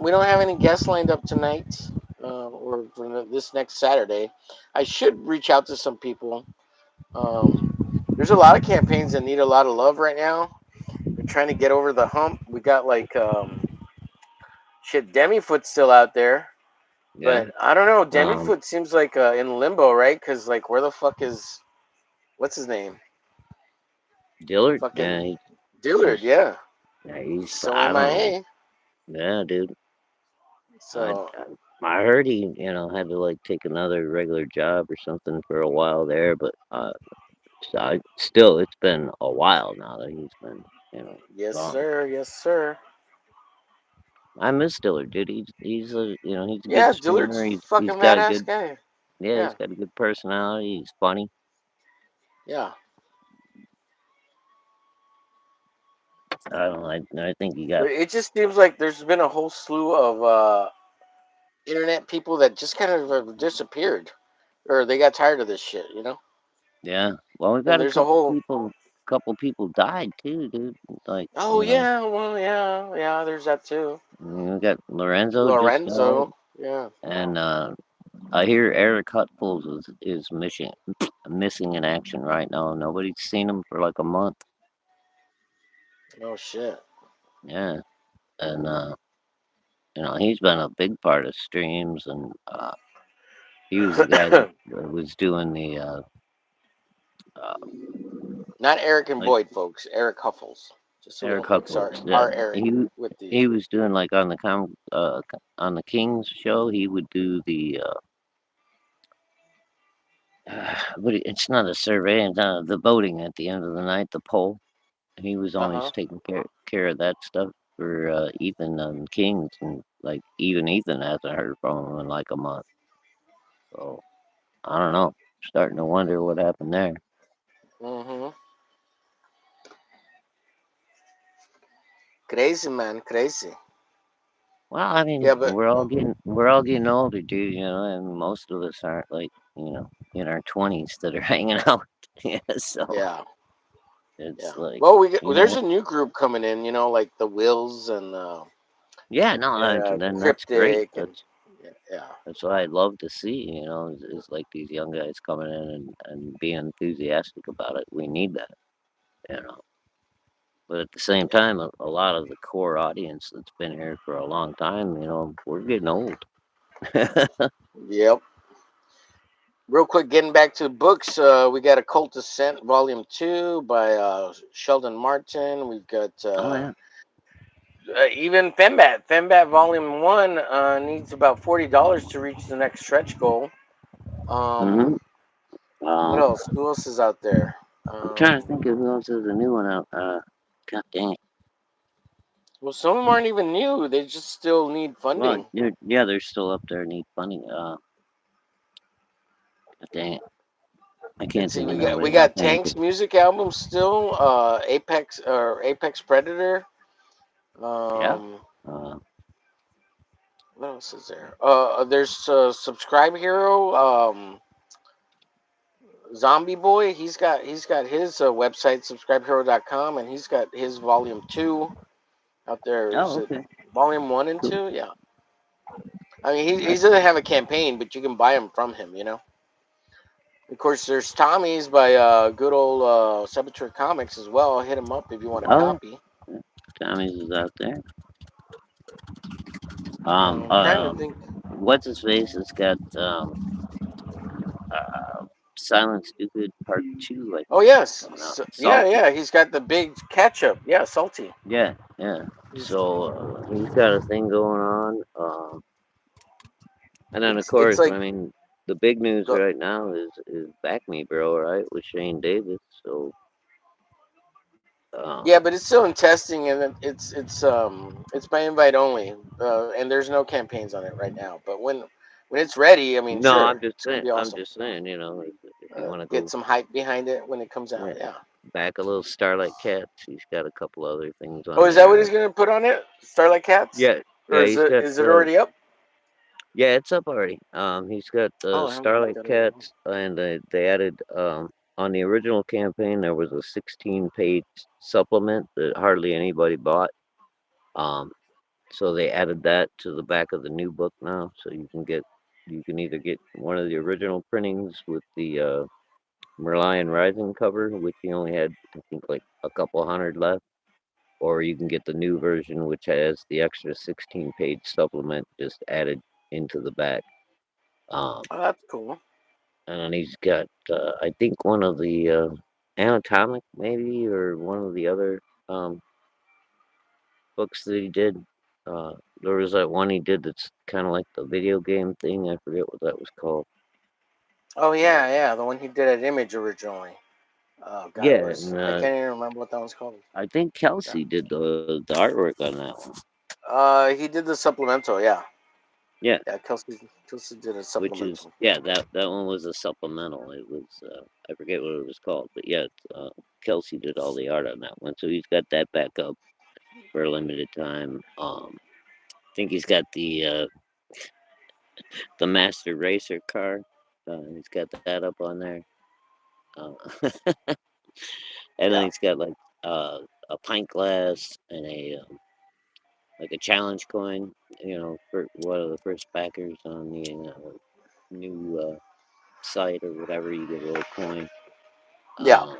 We don't have any guests lined up tonight, or for this next Saturday. I should reach out to some people. Um, there's a lot of campaigns that need a lot of love right now. We're trying to get over the hump. We got like shit. Demifoot's still out there, Yeah. but I don't know. Um, Demifoot seems like in limbo, right? Because like, where the fuck is what's his name? Dillard. Yeah, Fucking Dillard. he's Yeah, yeah, he's he's so I don't know. MIA. Yeah, dude. I, So I heard he, had to like take another regular job or something for a while there, but so still, it's been a while now that he's been, yes, gone. sir. Yes, sir. I miss Dillard, dude. He's a, he's a good Yeah, Dillard's streamer. He's fucking got a badass good, guy. yeah, he's Yeah, got a good personality. He's funny. yeah. I don't know. I think he got, But it just seems like there's been a whole slew of internet people that just kind of disappeared, or they got tired of this shit, you know. yeah. Well, we've And got a there's a whole, couple people died too, dude. Like, oh yeah, well yeah, yeah. There's that too. we got Lorenzo just died, Lorenzo, yeah. and I hear Eric Hutfels is missing in action right now. Nobody's seen him for like a month. Oh shit. Yeah, and he's been a big part of streams, and he was the guy that was doing the uh, Not Eric and like Boyd, folks. Eric Huffles. Just so we Eric don't mix Hutfels. Yeah, our Eric with the. he was doing like on the on the Kings show. He would do the but it's not a survey. It's the voting at the end of the night, the poll. He was Uh always huh. taking care of that stuff for Ethan and Kings, and like even Ethan hasn't heard from him in like a month. So I don't know. Starting to wonder what happened there. Mhm. Crazy man, crazy. Well, I mean, Yeah, but we're all getting older, dude. And most of us aren't like in our 20s that are hanging out. Yeah, so yeah, it's yeah. like Well, well, you there's know, a new group coming in. You know, like the Wills and yeah, no, then that's great. Cryptic and yeah, yeah, That's what I'd love to see. Is like these young guys coming in and being enthusiastic about it. We need that, you know. But at the same yeah. time, a lot of the core audience that's been here for a long time, we're getting old. Yep. Real quick, getting back to the books, we got A Cult Descent Volume 2 by Sheldon Martin. We've got Oh yeah. even Fembat. Fembat Volume 1 needs about $40 to reach the next stretch goal. hmm What Um, else? Who else is out there? I'm trying to think of who else is a new one out. God dang it. Well, some of them aren't even new. They just still need Well, funding. yeah, they're still up there. Need funding. God dang it. I Let's can't see. think of We nobody's got name. Tank's music album still. Apex Predator. Yeah. Um, Uh, what else is there? There's Subscribe Hero. Zombie Boy. He's got his website subscribehero.com, and he's got his volume 2 out there. Is oh, it okay. volume 1 and Cool. 2? Yeah. I mean, he That's doesn't have a campaign, but you can buy them from him. Of course, there's Tommy's by good old Saboteur Comics as well. Hit him up if you want a oh, copy. yeah. Tommy's is out there. I'm trying to think. What's his face? It's got Silent Stupid Part Two, I Oh think, yes, coming out. yeah, Salty. yeah. He's got the big catch up. Yeah, salty. Yeah, yeah. He's, So he's got a thing going on. And then of it's course, like I mean, the big news go, right now is Back Me Bro, right, with Shane Davis. So yeah, um, but it's still in testing, and it's by invite only, and there's no campaigns on it right now. But when it's ready, I mean, no, sure, it's gonna be I'm awesome. just saying, if you want to Get go, some hype behind it when it comes out. yeah, Yeah. back a little Starlight Cats. He's got a couple other things Oh, on is that what there. he's gonna put on it? Starlight Cats, Yeah, or yeah, is he's it got is it already up? Yeah, it's up already. He's got Oh, the I haven't looked Starlight at it yet. Cats, and they added on the original campaign there was a 16-page supplement that hardly anybody bought. Um, so they added that to the back of the new book now, so you can either get one of the original printings with the Merlion Rising cover, which he only had I think like a couple hundred left, or you can get the new version, which has the extra 16-page supplement just added into the back. Um, Oh, that's cool. and he's got I think one of the anatomic maybe or one of the other um, books that he did. Uh, there was that one he did that's kind of like the video game thing. I forget what that was called. Oh Uh, yeah, yeah, the one he did at Image originally. Oh god, it yeah, was. and I can't even remember what that one's called. I think Yeah. Kelsey did the artwork on that one. He did the supplemental. Yeah, Yeah, yeah. Kelsey did a which is supplemental. yeah that one was a supplemental. It was I forget what it was called, but yeah, Kelsey did all the art on that one, so he's got that back up for a limited time. I think he's got the Master Racer car. He's got that up on there. Uh, and then Yeah, he's got like a pint glass and a like a challenge coin. You know, for one of the first backers on the new site or whatever, you get a little coin. yeah. Um,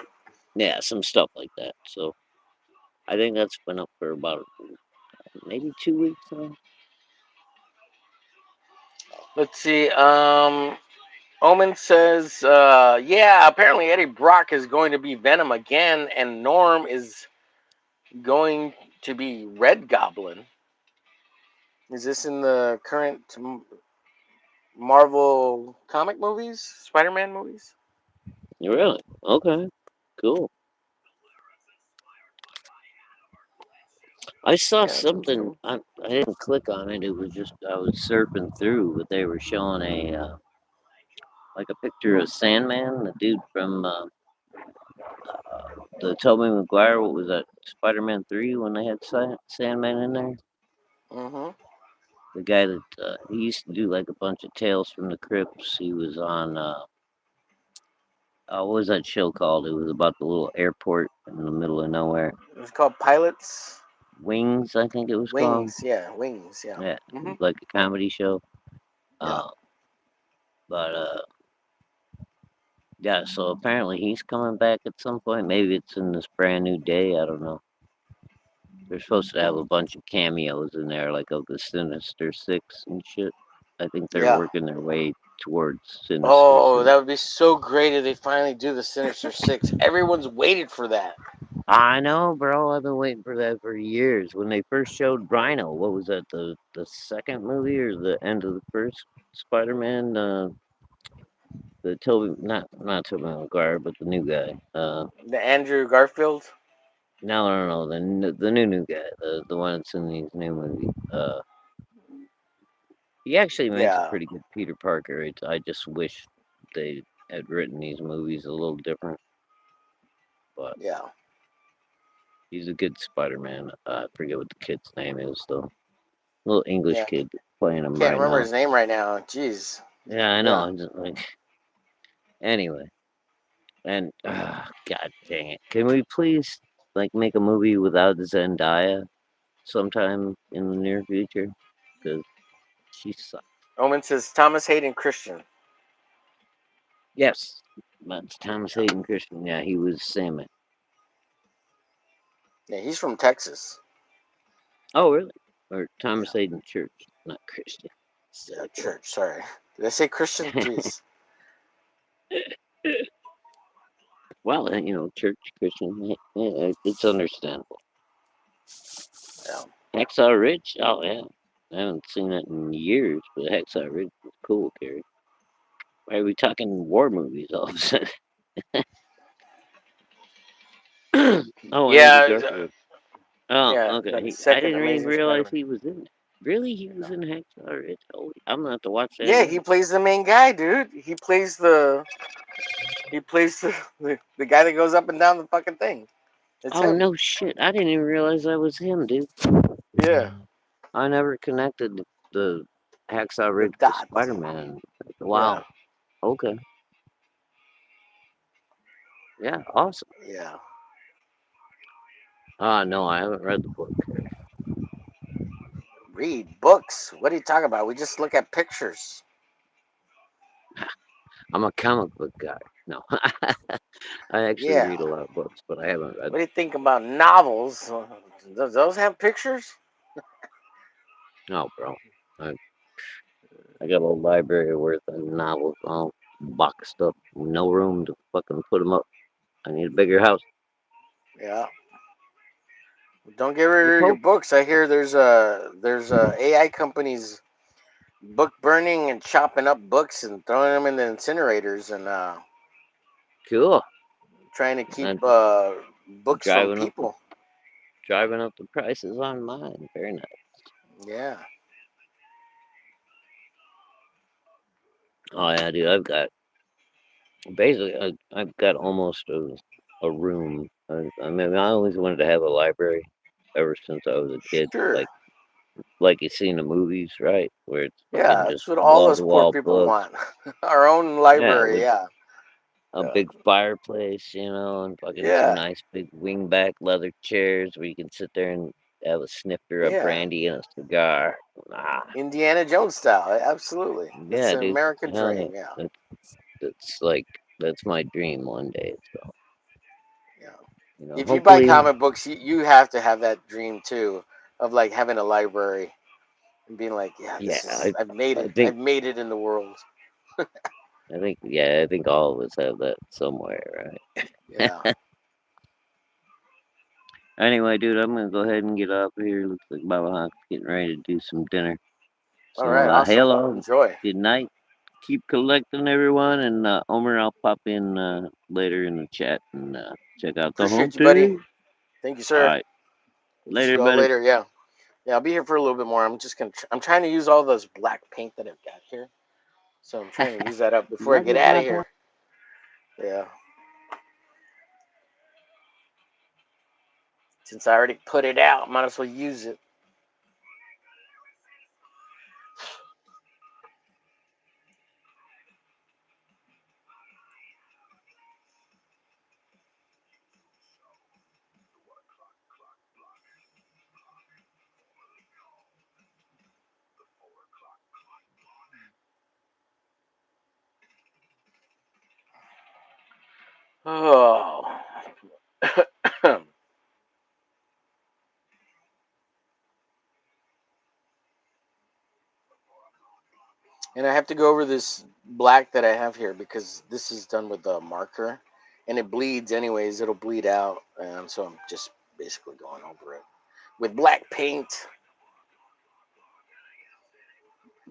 yeah, some stuff like that. So I think that's been up for about maybe 2 weeks now. Let's see. Omen says, yeah, apparently Eddie Brock is going to be Venom again, and Norm is going to be Red Goblin. Is this in the current Marvel comic movies, Spider-Man movies? Really? Okay. Cool. I saw Yeah, that's pretty something. cool. I didn't click on it. It was just I was surfing through, but they were showing a like a picture of Sandman, the dude from the Tobey Maguire. What was that? Spider-Man 3 when they had Sandman in there. Mm-hmm. The guy that he used to do like a bunch of Tales from the Crypts. He was on what was that show called? It was about the little airport in the middle of nowhere. It's called Pilots Wings, I think it was called. Wings. Yeah, Wings. Yeah. Yeah, it Mm-hmm. was like a comedy show. Yeah. Uh, but yeah, so apparently he's coming back at some point. Maybe it's in this brand new day. I don't know. They're supposed to have Hmm. a bunch of cameos in there, like of the Sinister Six and shit. I think they're Yeah. working their way towards Sinister Oh, Six. that would be so great if they finally do the Sinister Six. Everyone's waited for that. I know, bro. I've been waiting for that for years. When they first showed Rhino, what was that? The second movie or the end of the first Spider-Man? The Toby, not Toby Maguire, but the new guy. The Andrew Garfield. No, the new guy, the one that's in these new movies. He actually makes a Yeah. pretty good Peter Parker. I just wish they had written these movies a little different, but Yeah. he's a good Spider-Man. I forget what the kid's name is though. Little English Yeah. kid playing him Can't right remember now. his name right now. Jeez. Yeah, I know. Yeah. I'm just like anyway, and God dang it, can we please like make a movie without Zendaya sometime in the near future? Because she sucks. Omen says Thomas Hayden Christian. Yes, that's Thomas Hayden Christian. Yeah, he was Sandman. Yeah, he's from Texas. Oh, really? Or Yeah. Thomas Hayden Church, not Christian. Yeah, Silly boy. church. Sorry. Did I say Christian? Jeez. Well, church Christian, it's understandable. Yeah. Hacksaw Ridge? Oh, yeah. I haven't seen it in years, but Hacksaw Ridge was cool, Gary. Why are we talking war movies all of a sudden? Oh, Andrew Yeah. Garfield. Oh, Yeah. okay. That I second didn't even Amazing realize Spider-Man. he was in it. Really? He was Yeah. in Hacksaw Ridge? Holy, I'm going to have to watch that Yeah, he again. plays the main guy, dude. He plays the guy that goes up and down the fucking thing. It's Oh, him. no shit. I didn't even realize that was him, dude. Yeah. I never connected the Hacksaw The Ridge with dot. Spider-Man. Yeah, Wow. Okay. Yeah. Awesome. yeah. Ah, no, I haven't read the book. Read books. What are you talking about? We just look at pictures. I'm a comic book guy. No, I actually Yeah. read a lot of books, but I haven't read What do them. you think about novels? Does those have pictures? No, bro. I, I got a library worth of novels all boxed up. No room to fucking put them up. I need a bigger house. Yeah. Don't get Let's rid of your hope. books. I hear there's AI companies book burning and chopping up books and throwing them in the incinerators and Cool. trying to keep And books from driving up the people. driving up the prices on mine. Very nice. Yeah. Oh yeah, dude. I've got almost a room. I mean, I always wanted to have a library ever since I was a kid. Sure. Like you see in the movies, right? Where it's fucking Yeah, just that's what all wall those to poor wall people books. want. Our own Yeah, library. with Yeah. a Yeah. big fireplace, and fucking some Yeah. nice big wingback leather chairs where you can sit there and have a snifter of Yeah. brandy and a cigar. Ah, Indiana Jones style. Absolutely. That's yeah, an dude. American Hell dream. yeah. Yeah. That's like that's my dream one day. So Yeah. If you buy hopefully, comic books, you have to have that dream too of like having a library and being like, yeah, yeah. this is I've made I it. think I've made it in the world. I think all of us have that somewhere, right? Yeah. Anyway, dude, I'm gonna go ahead and get up here. Looks like Baba Honk's getting ready to do some dinner. All So, right. Awesome. hello, Enjoy. good night. Keep collecting, everyone, and Omer, I'll pop in later in the chat and check out the home Appreciate you, buddy. too. Thank you, All sir. right, We'll see later, you all buddy. later. Yeah. Yeah. I'll be here for a little bit more. I'm just gonna. I'm trying to use all those black paint that I've got here, so I'm trying to use that up before I Not get your out of black one. here. Yeah. Since I already put it out, might as well use it. Oh. And I have to go over this black that I have here because this is done with a marker and it bleeds anyways. It'll bleed out. And so I'm just basically going over it with black paint.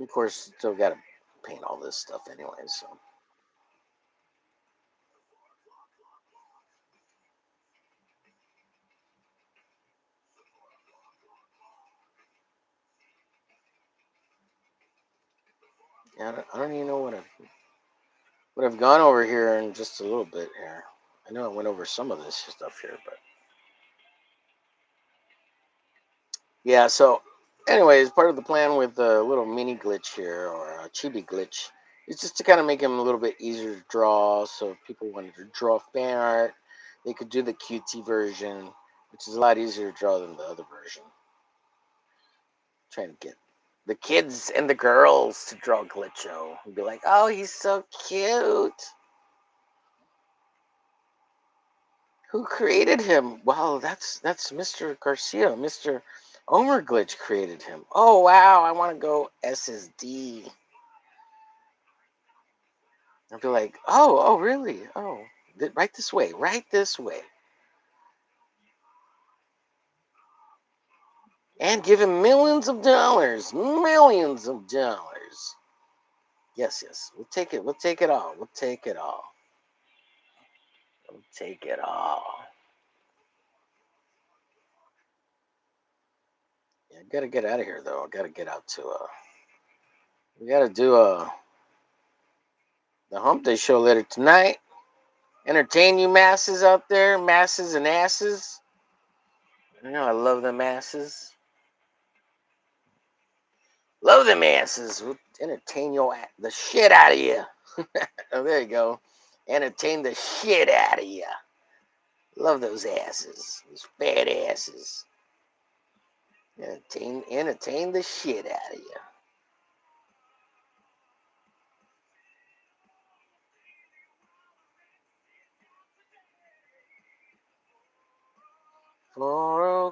Of course, still got to paint all this stuff anyways. So yeah, I don't even know what I've gone over here in just a little bit here. I know I went over some of this stuff here, but yeah. So, anyways, part of the plan with the little mini glitch here or a chibi glitch is just to kind of make him a little bit easier to draw. So, if people wanted to draw fan art, they could do the QT version, which is a lot easier to draw than the other version. Trying to get the kids and the girls to draw Glitcho and be like, "Oh, he's so cute. Who created him? Wow, that's Mr. Garcia. Mr. Omerglitch created him. Oh wow, I want to go SSD." I'd be like, "Oh, really? Oh, right this way, right this way," and give him millions of dollars, millions of dollars. Yes, yes, we'll take it. We'll take it all. We'll take it all. We'll take it all. Yeah, I gotta get out of here though. I gotta get out to we gotta do the Hump Day show later tonight. Entertain you masses out there, masses and asses. You know I love the masses. Love them asses. We'll entertain the shit out of you. Oh, there you go. Entertain the shit out of you. Love those asses. Those fat asses. Entertain the shit out of you.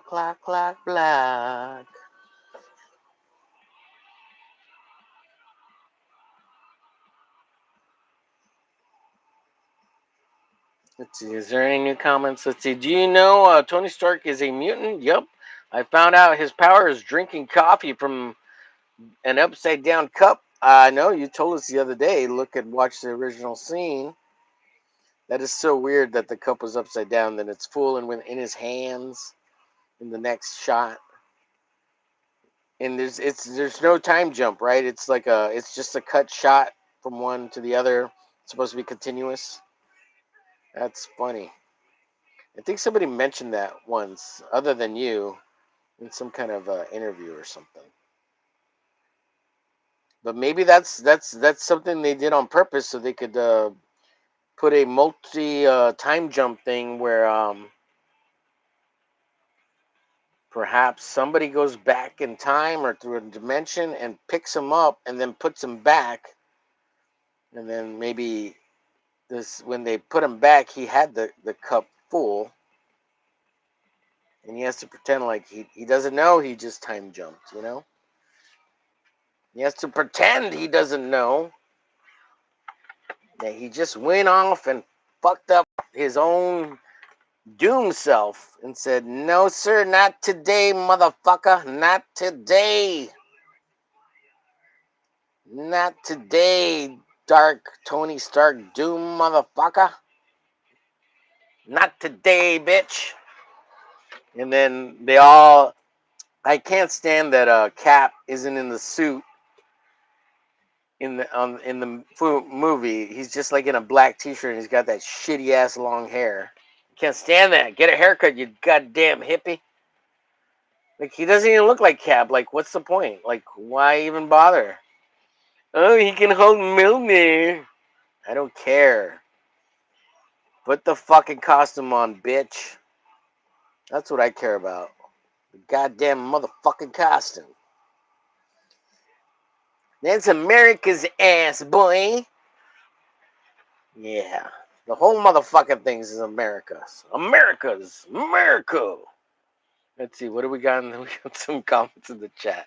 Clock, block. Let's see. Is there any new comments? Let's see. Do you know Tony Stark is a mutant? Yep. I found out his power is drinking coffee from an upside down cup. I know you told us the other day. Watch the original scene. That is so weird that the cup was upside down. Then it's full and when in his hands in the next shot. And there's no time jump, right? It's just a cut shot from one to the other. It's supposed to be continuous. That's funny. I think somebody mentioned that once, other than you, in some kind of interview or something. But maybe that's something they did on purpose so they could put a multi time jump thing where perhaps somebody goes back in time or through a dimension and picks him up and then puts him back, and then maybe this when they put him back, he had the cup full, and he has to pretend like he doesn't know he just time jumped. He has to pretend he doesn't know that he just went off and fucked up his own doom self and said, "No, sir, not today, motherfucker, not today, not today, Dark Tony Stark Doom, motherfucker, not today, bitch." And then I can't stand that Cap isn't in the suit in the movie. He's just like in a black T-shirt and he's got that shitty ass long hair. Can't stand that. Get a haircut, you goddamn hippie. Like he doesn't even look like Cap. Like what's the point? Like why even bother? Oh, he can hold Milner. I don't care. Put the fucking costume on, bitch. That's what I care about. The goddamn motherfucking costume. That's America's ass, boy. Yeah. The whole motherfucking things is America's. America. Let's see, what do we got? We got some comments in the chat.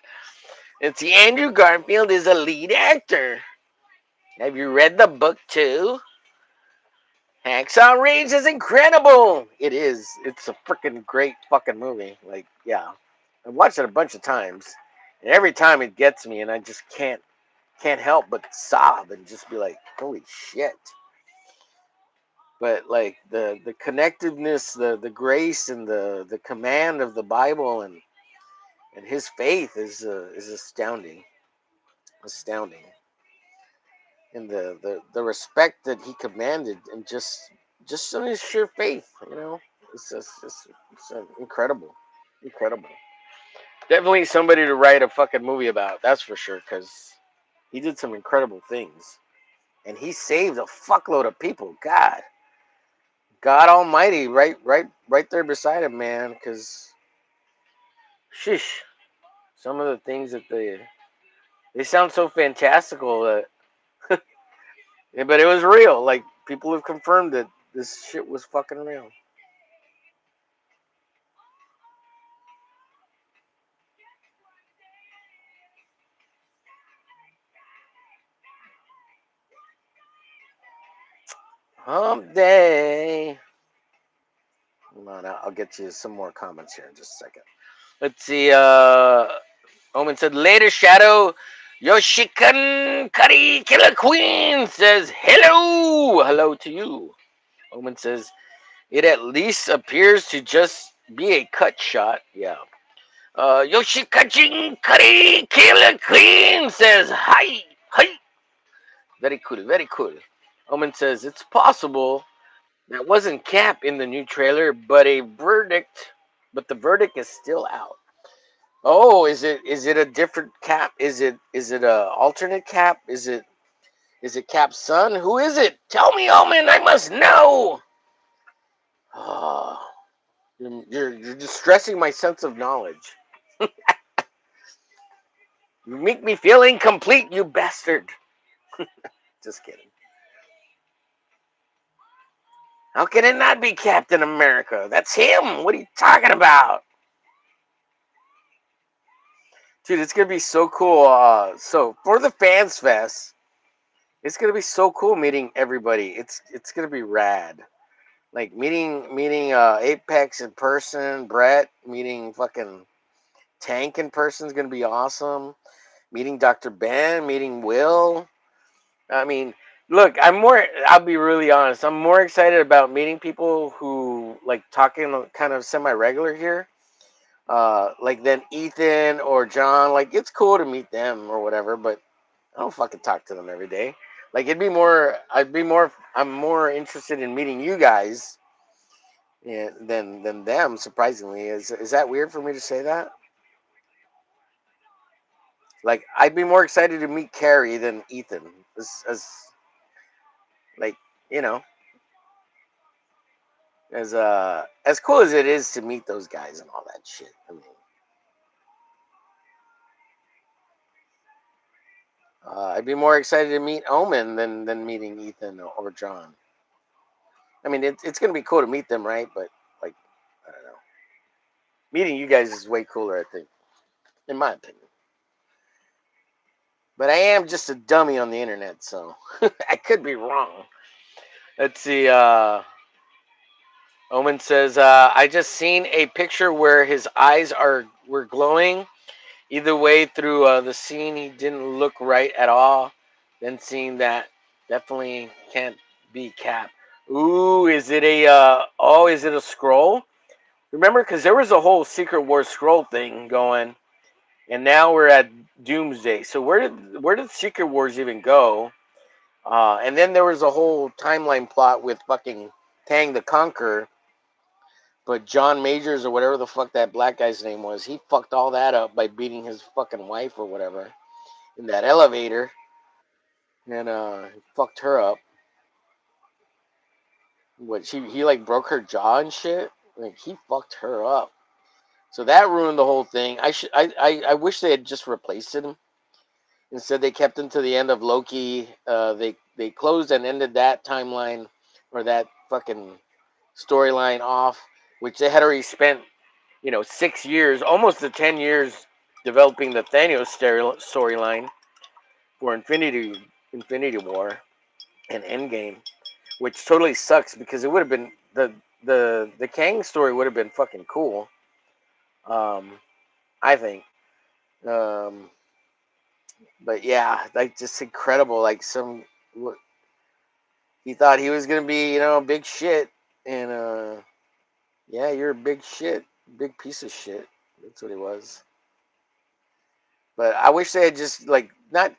Let's see, Andrew Garfield is a lead actor. Have you read the book too? Hacksaw Ridge is incredible. It is. It's a freaking great fucking movie. Like, yeah, I've watched it a bunch of times, and every time it gets me, and I just can't help but sob and just be like, holy shit. But like the connectiveness, the grace, and the command of the Bible and his faith is astounding, astounding, and the respect that he commanded, and just on his sheer faith, it's incredible, incredible. Definitely somebody to write a fucking movie about. That's for sure, because he did some incredible things, and he saved a fuckload of people. God Almighty, right there beside him, man. Because, shish, some of the things that they sound so fantastical that, but it was real. Like people have confirmed that this shit was fucking real. Hump day. Hold on, I'll get you some more comments here in just a second. Let's see. Omen said later. Shadow Yoshikan Kari Killer Queen says hello, hello to you. Omen says it at least appears to just be a cut shot. Yeah. Yoshikajin Kari Killer Queen says hi, hi. Very cool, very cool. Omen says it's possible that wasn't Cap in the new trailer, but the verdict is still out. Oh, is it a different Cap? Is it a alternate Cap? Is it Cap's son? Who is it? Tell me, Omen. I must know. Oh, you're distressing my sense of knowledge. You make me feel incomplete, you bastard. Just kidding. How can it not be Captain America? That's him. What are you talking about? Dude, it's gonna be so cool. So for the Fans Fest, it's gonna be so cool meeting everybody. It's gonna be rad. Like meeting Apex in person, Brett meeting fucking Tank in person is gonna be awesome. Meeting Dr. Ben, meeting Will. I mean, look, I'm more. I'll be really honest. I'm more excited about meeting people who like talking kind of semi-regular here, like than Ethan or John. Like it's cool to meet them or whatever, but I don't fucking talk to them every day. Like it'd be more. I'd be more. I'm more interested in meeting you guys, yeah, than them. Surprisingly, is that weird for me to say that? Like I'd be more excited to meet Carrie than Ethan. As like you know, as cool as it is to meet those guys and all that shit. I mean, I'd be more excited to meet Omen than meeting Ethan or John. I mean, it's gonna be cool to meet them, right? But like, I don't know. Meeting you guys is way cooler, I think, in my opinion. But I am just a dummy on the internet, so I could be wrong. Let's see. Omen says, "I just seen a picture where his eyes were glowing. Either way, through the scene, he didn't look right at all. Then seeing that, definitely can't be Cap. Ooh, is it a? Is it a scroll? Remember, because there was a whole Secret War scroll thing going, and now we're at Doomsday. So where did Secret Wars even go? And then there was a whole timeline plot with fucking Kang the Conqueror, but John Majors or whatever the fuck that black guy's name was, he fucked all that up by beating his fucking wife or whatever in that elevator, and he fucked her up. What he like broke her jaw and shit. Like he fucked her up. So that ruined the whole thing. I wish they had just replaced him. Instead, they kept him to the end of Loki. They closed and ended that timeline or that fucking storyline off, which they had already spent 6 years, almost to 10 years, developing the Thanos storyline for Infinity War and Endgame, which totally sucks because it would have been the Kang story would have been fucking cool. Um, I think. Um, but yeah, like just incredible. Like he thought he was gonna be big shit, and yeah, you're a big shit, big piece of shit. That's what he was. But I wish they had just like not.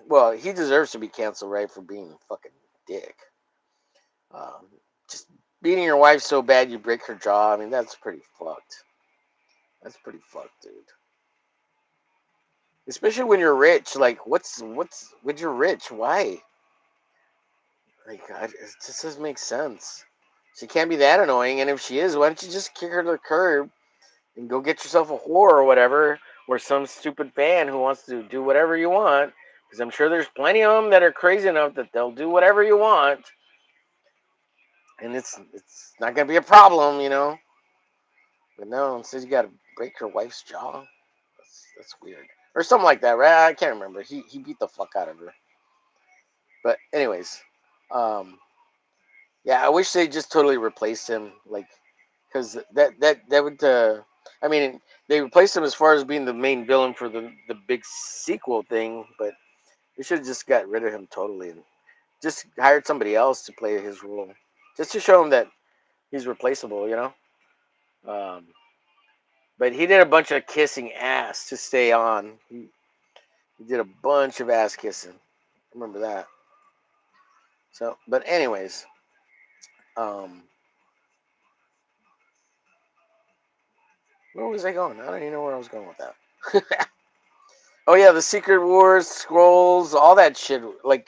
Well, he deserves to be canceled, right, for being a fucking dick. Um, just beating your wife so bad you break her jaw. I mean, that's pretty fucked. That's pretty fucked, dude. Especially when you're rich. Like, what's when you're rich? Why? Like, it just doesn't make sense. She can't be that annoying, and if she is, why don't you just kick her to the curb and go get yourself a whore or whatever, or some stupid fan who wants to do whatever you want? Because I'm sure there's plenty of them that are crazy enough that they'll do whatever you want, and it's not gonna be a problem. But no, instead you gotta break your wife's jaw. That's weird, or something like that, right? I can't remember. He beat the fuck out of her. But anyways, um, yeah, I wish they just totally replaced him, like, because that would. I mean, they replaced him as far as being the main villain for the big sequel thing, but they should have just got rid of him totally and just hired somebody else to play his role, just to show him that he's replaceable. Um, but he did a bunch of kissing ass to stay on. He did a bunch of ass kissing. I remember that. So, but anyways, um, where was I going? I don't even know where I was going with that. Oh yeah, the Secret Wars, scrolls, all that shit. Like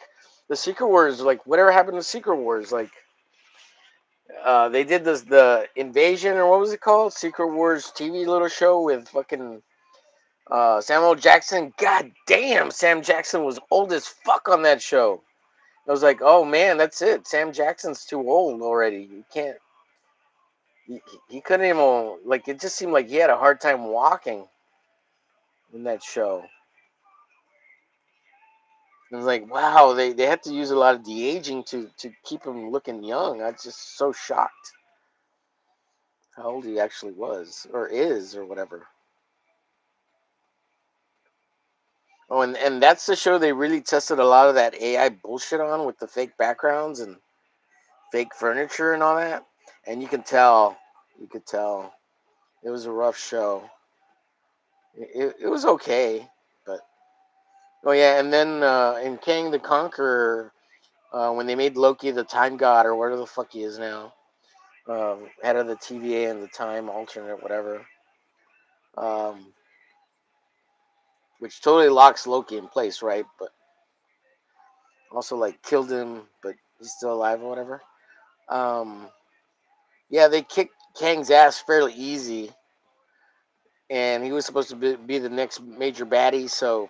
the Secret Wars, like whatever happened to Secret Wars? Like they did this the invasion or what was it called? Secret Wars TV little show with fucking Samuel Jackson. God damn, Sam Jackson was old as fuck on that show. I was like, oh man, that's it. Sam Jackson's too old already. You can't. He couldn't even like. It just seemed like he had a hard time walking in that show. It was like, wow, they had to use a lot of de aging to keep him looking young. I was just so shocked how old he actually was or is or whatever. Oh, and that's the show they really tested a lot of that AI bullshit on with the fake backgrounds and fake furniture and all that. And you could tell it was a rough show. It was okay, but oh yeah, and then in Kang the Conqueror, when they made Loki the Time God or whatever the fuck he is now, head of the TVA and the Time Alternate, whatever, um, which totally locks Loki in place, right? But also like killed him, but he's still alive or whatever. Um, yeah, they kicked Kang's ass fairly easy, and he was supposed to be the next major baddie, so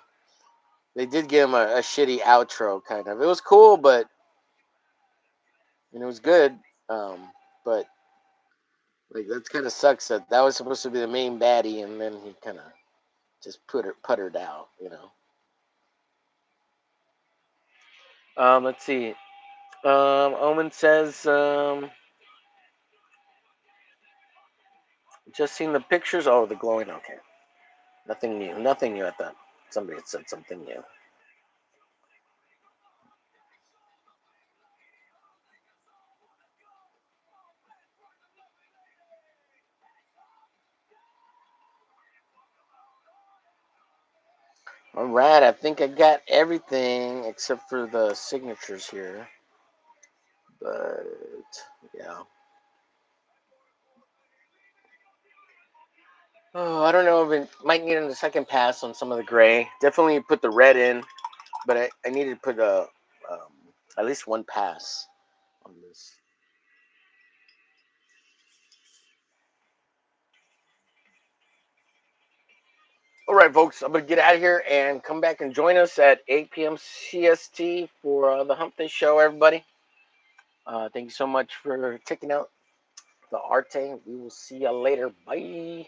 they did give him a shitty outro, kind of. It was cool, but and it was good, but like that kind of sucks that that was supposed to be the main baddie, and then he kind of just puttered out, you know. Let's see. Omen says, just seen the pictures. Oh, the glowing. Okay, nothing new. Nothing new. I thought somebody had said something new. All right, I think I got everything except for the signatures here. But yeah. Oh, I don't know if it might need a second pass on some of the gray. Definitely put the red in, but I needed to put a um, at least one pass on this. All right, folks, I'm gonna get out of here and come back and join us at 8 p.m. CST for the Hump Day Show, everybody. Thank you so much for checking out the Arte. We will see you later. Bye.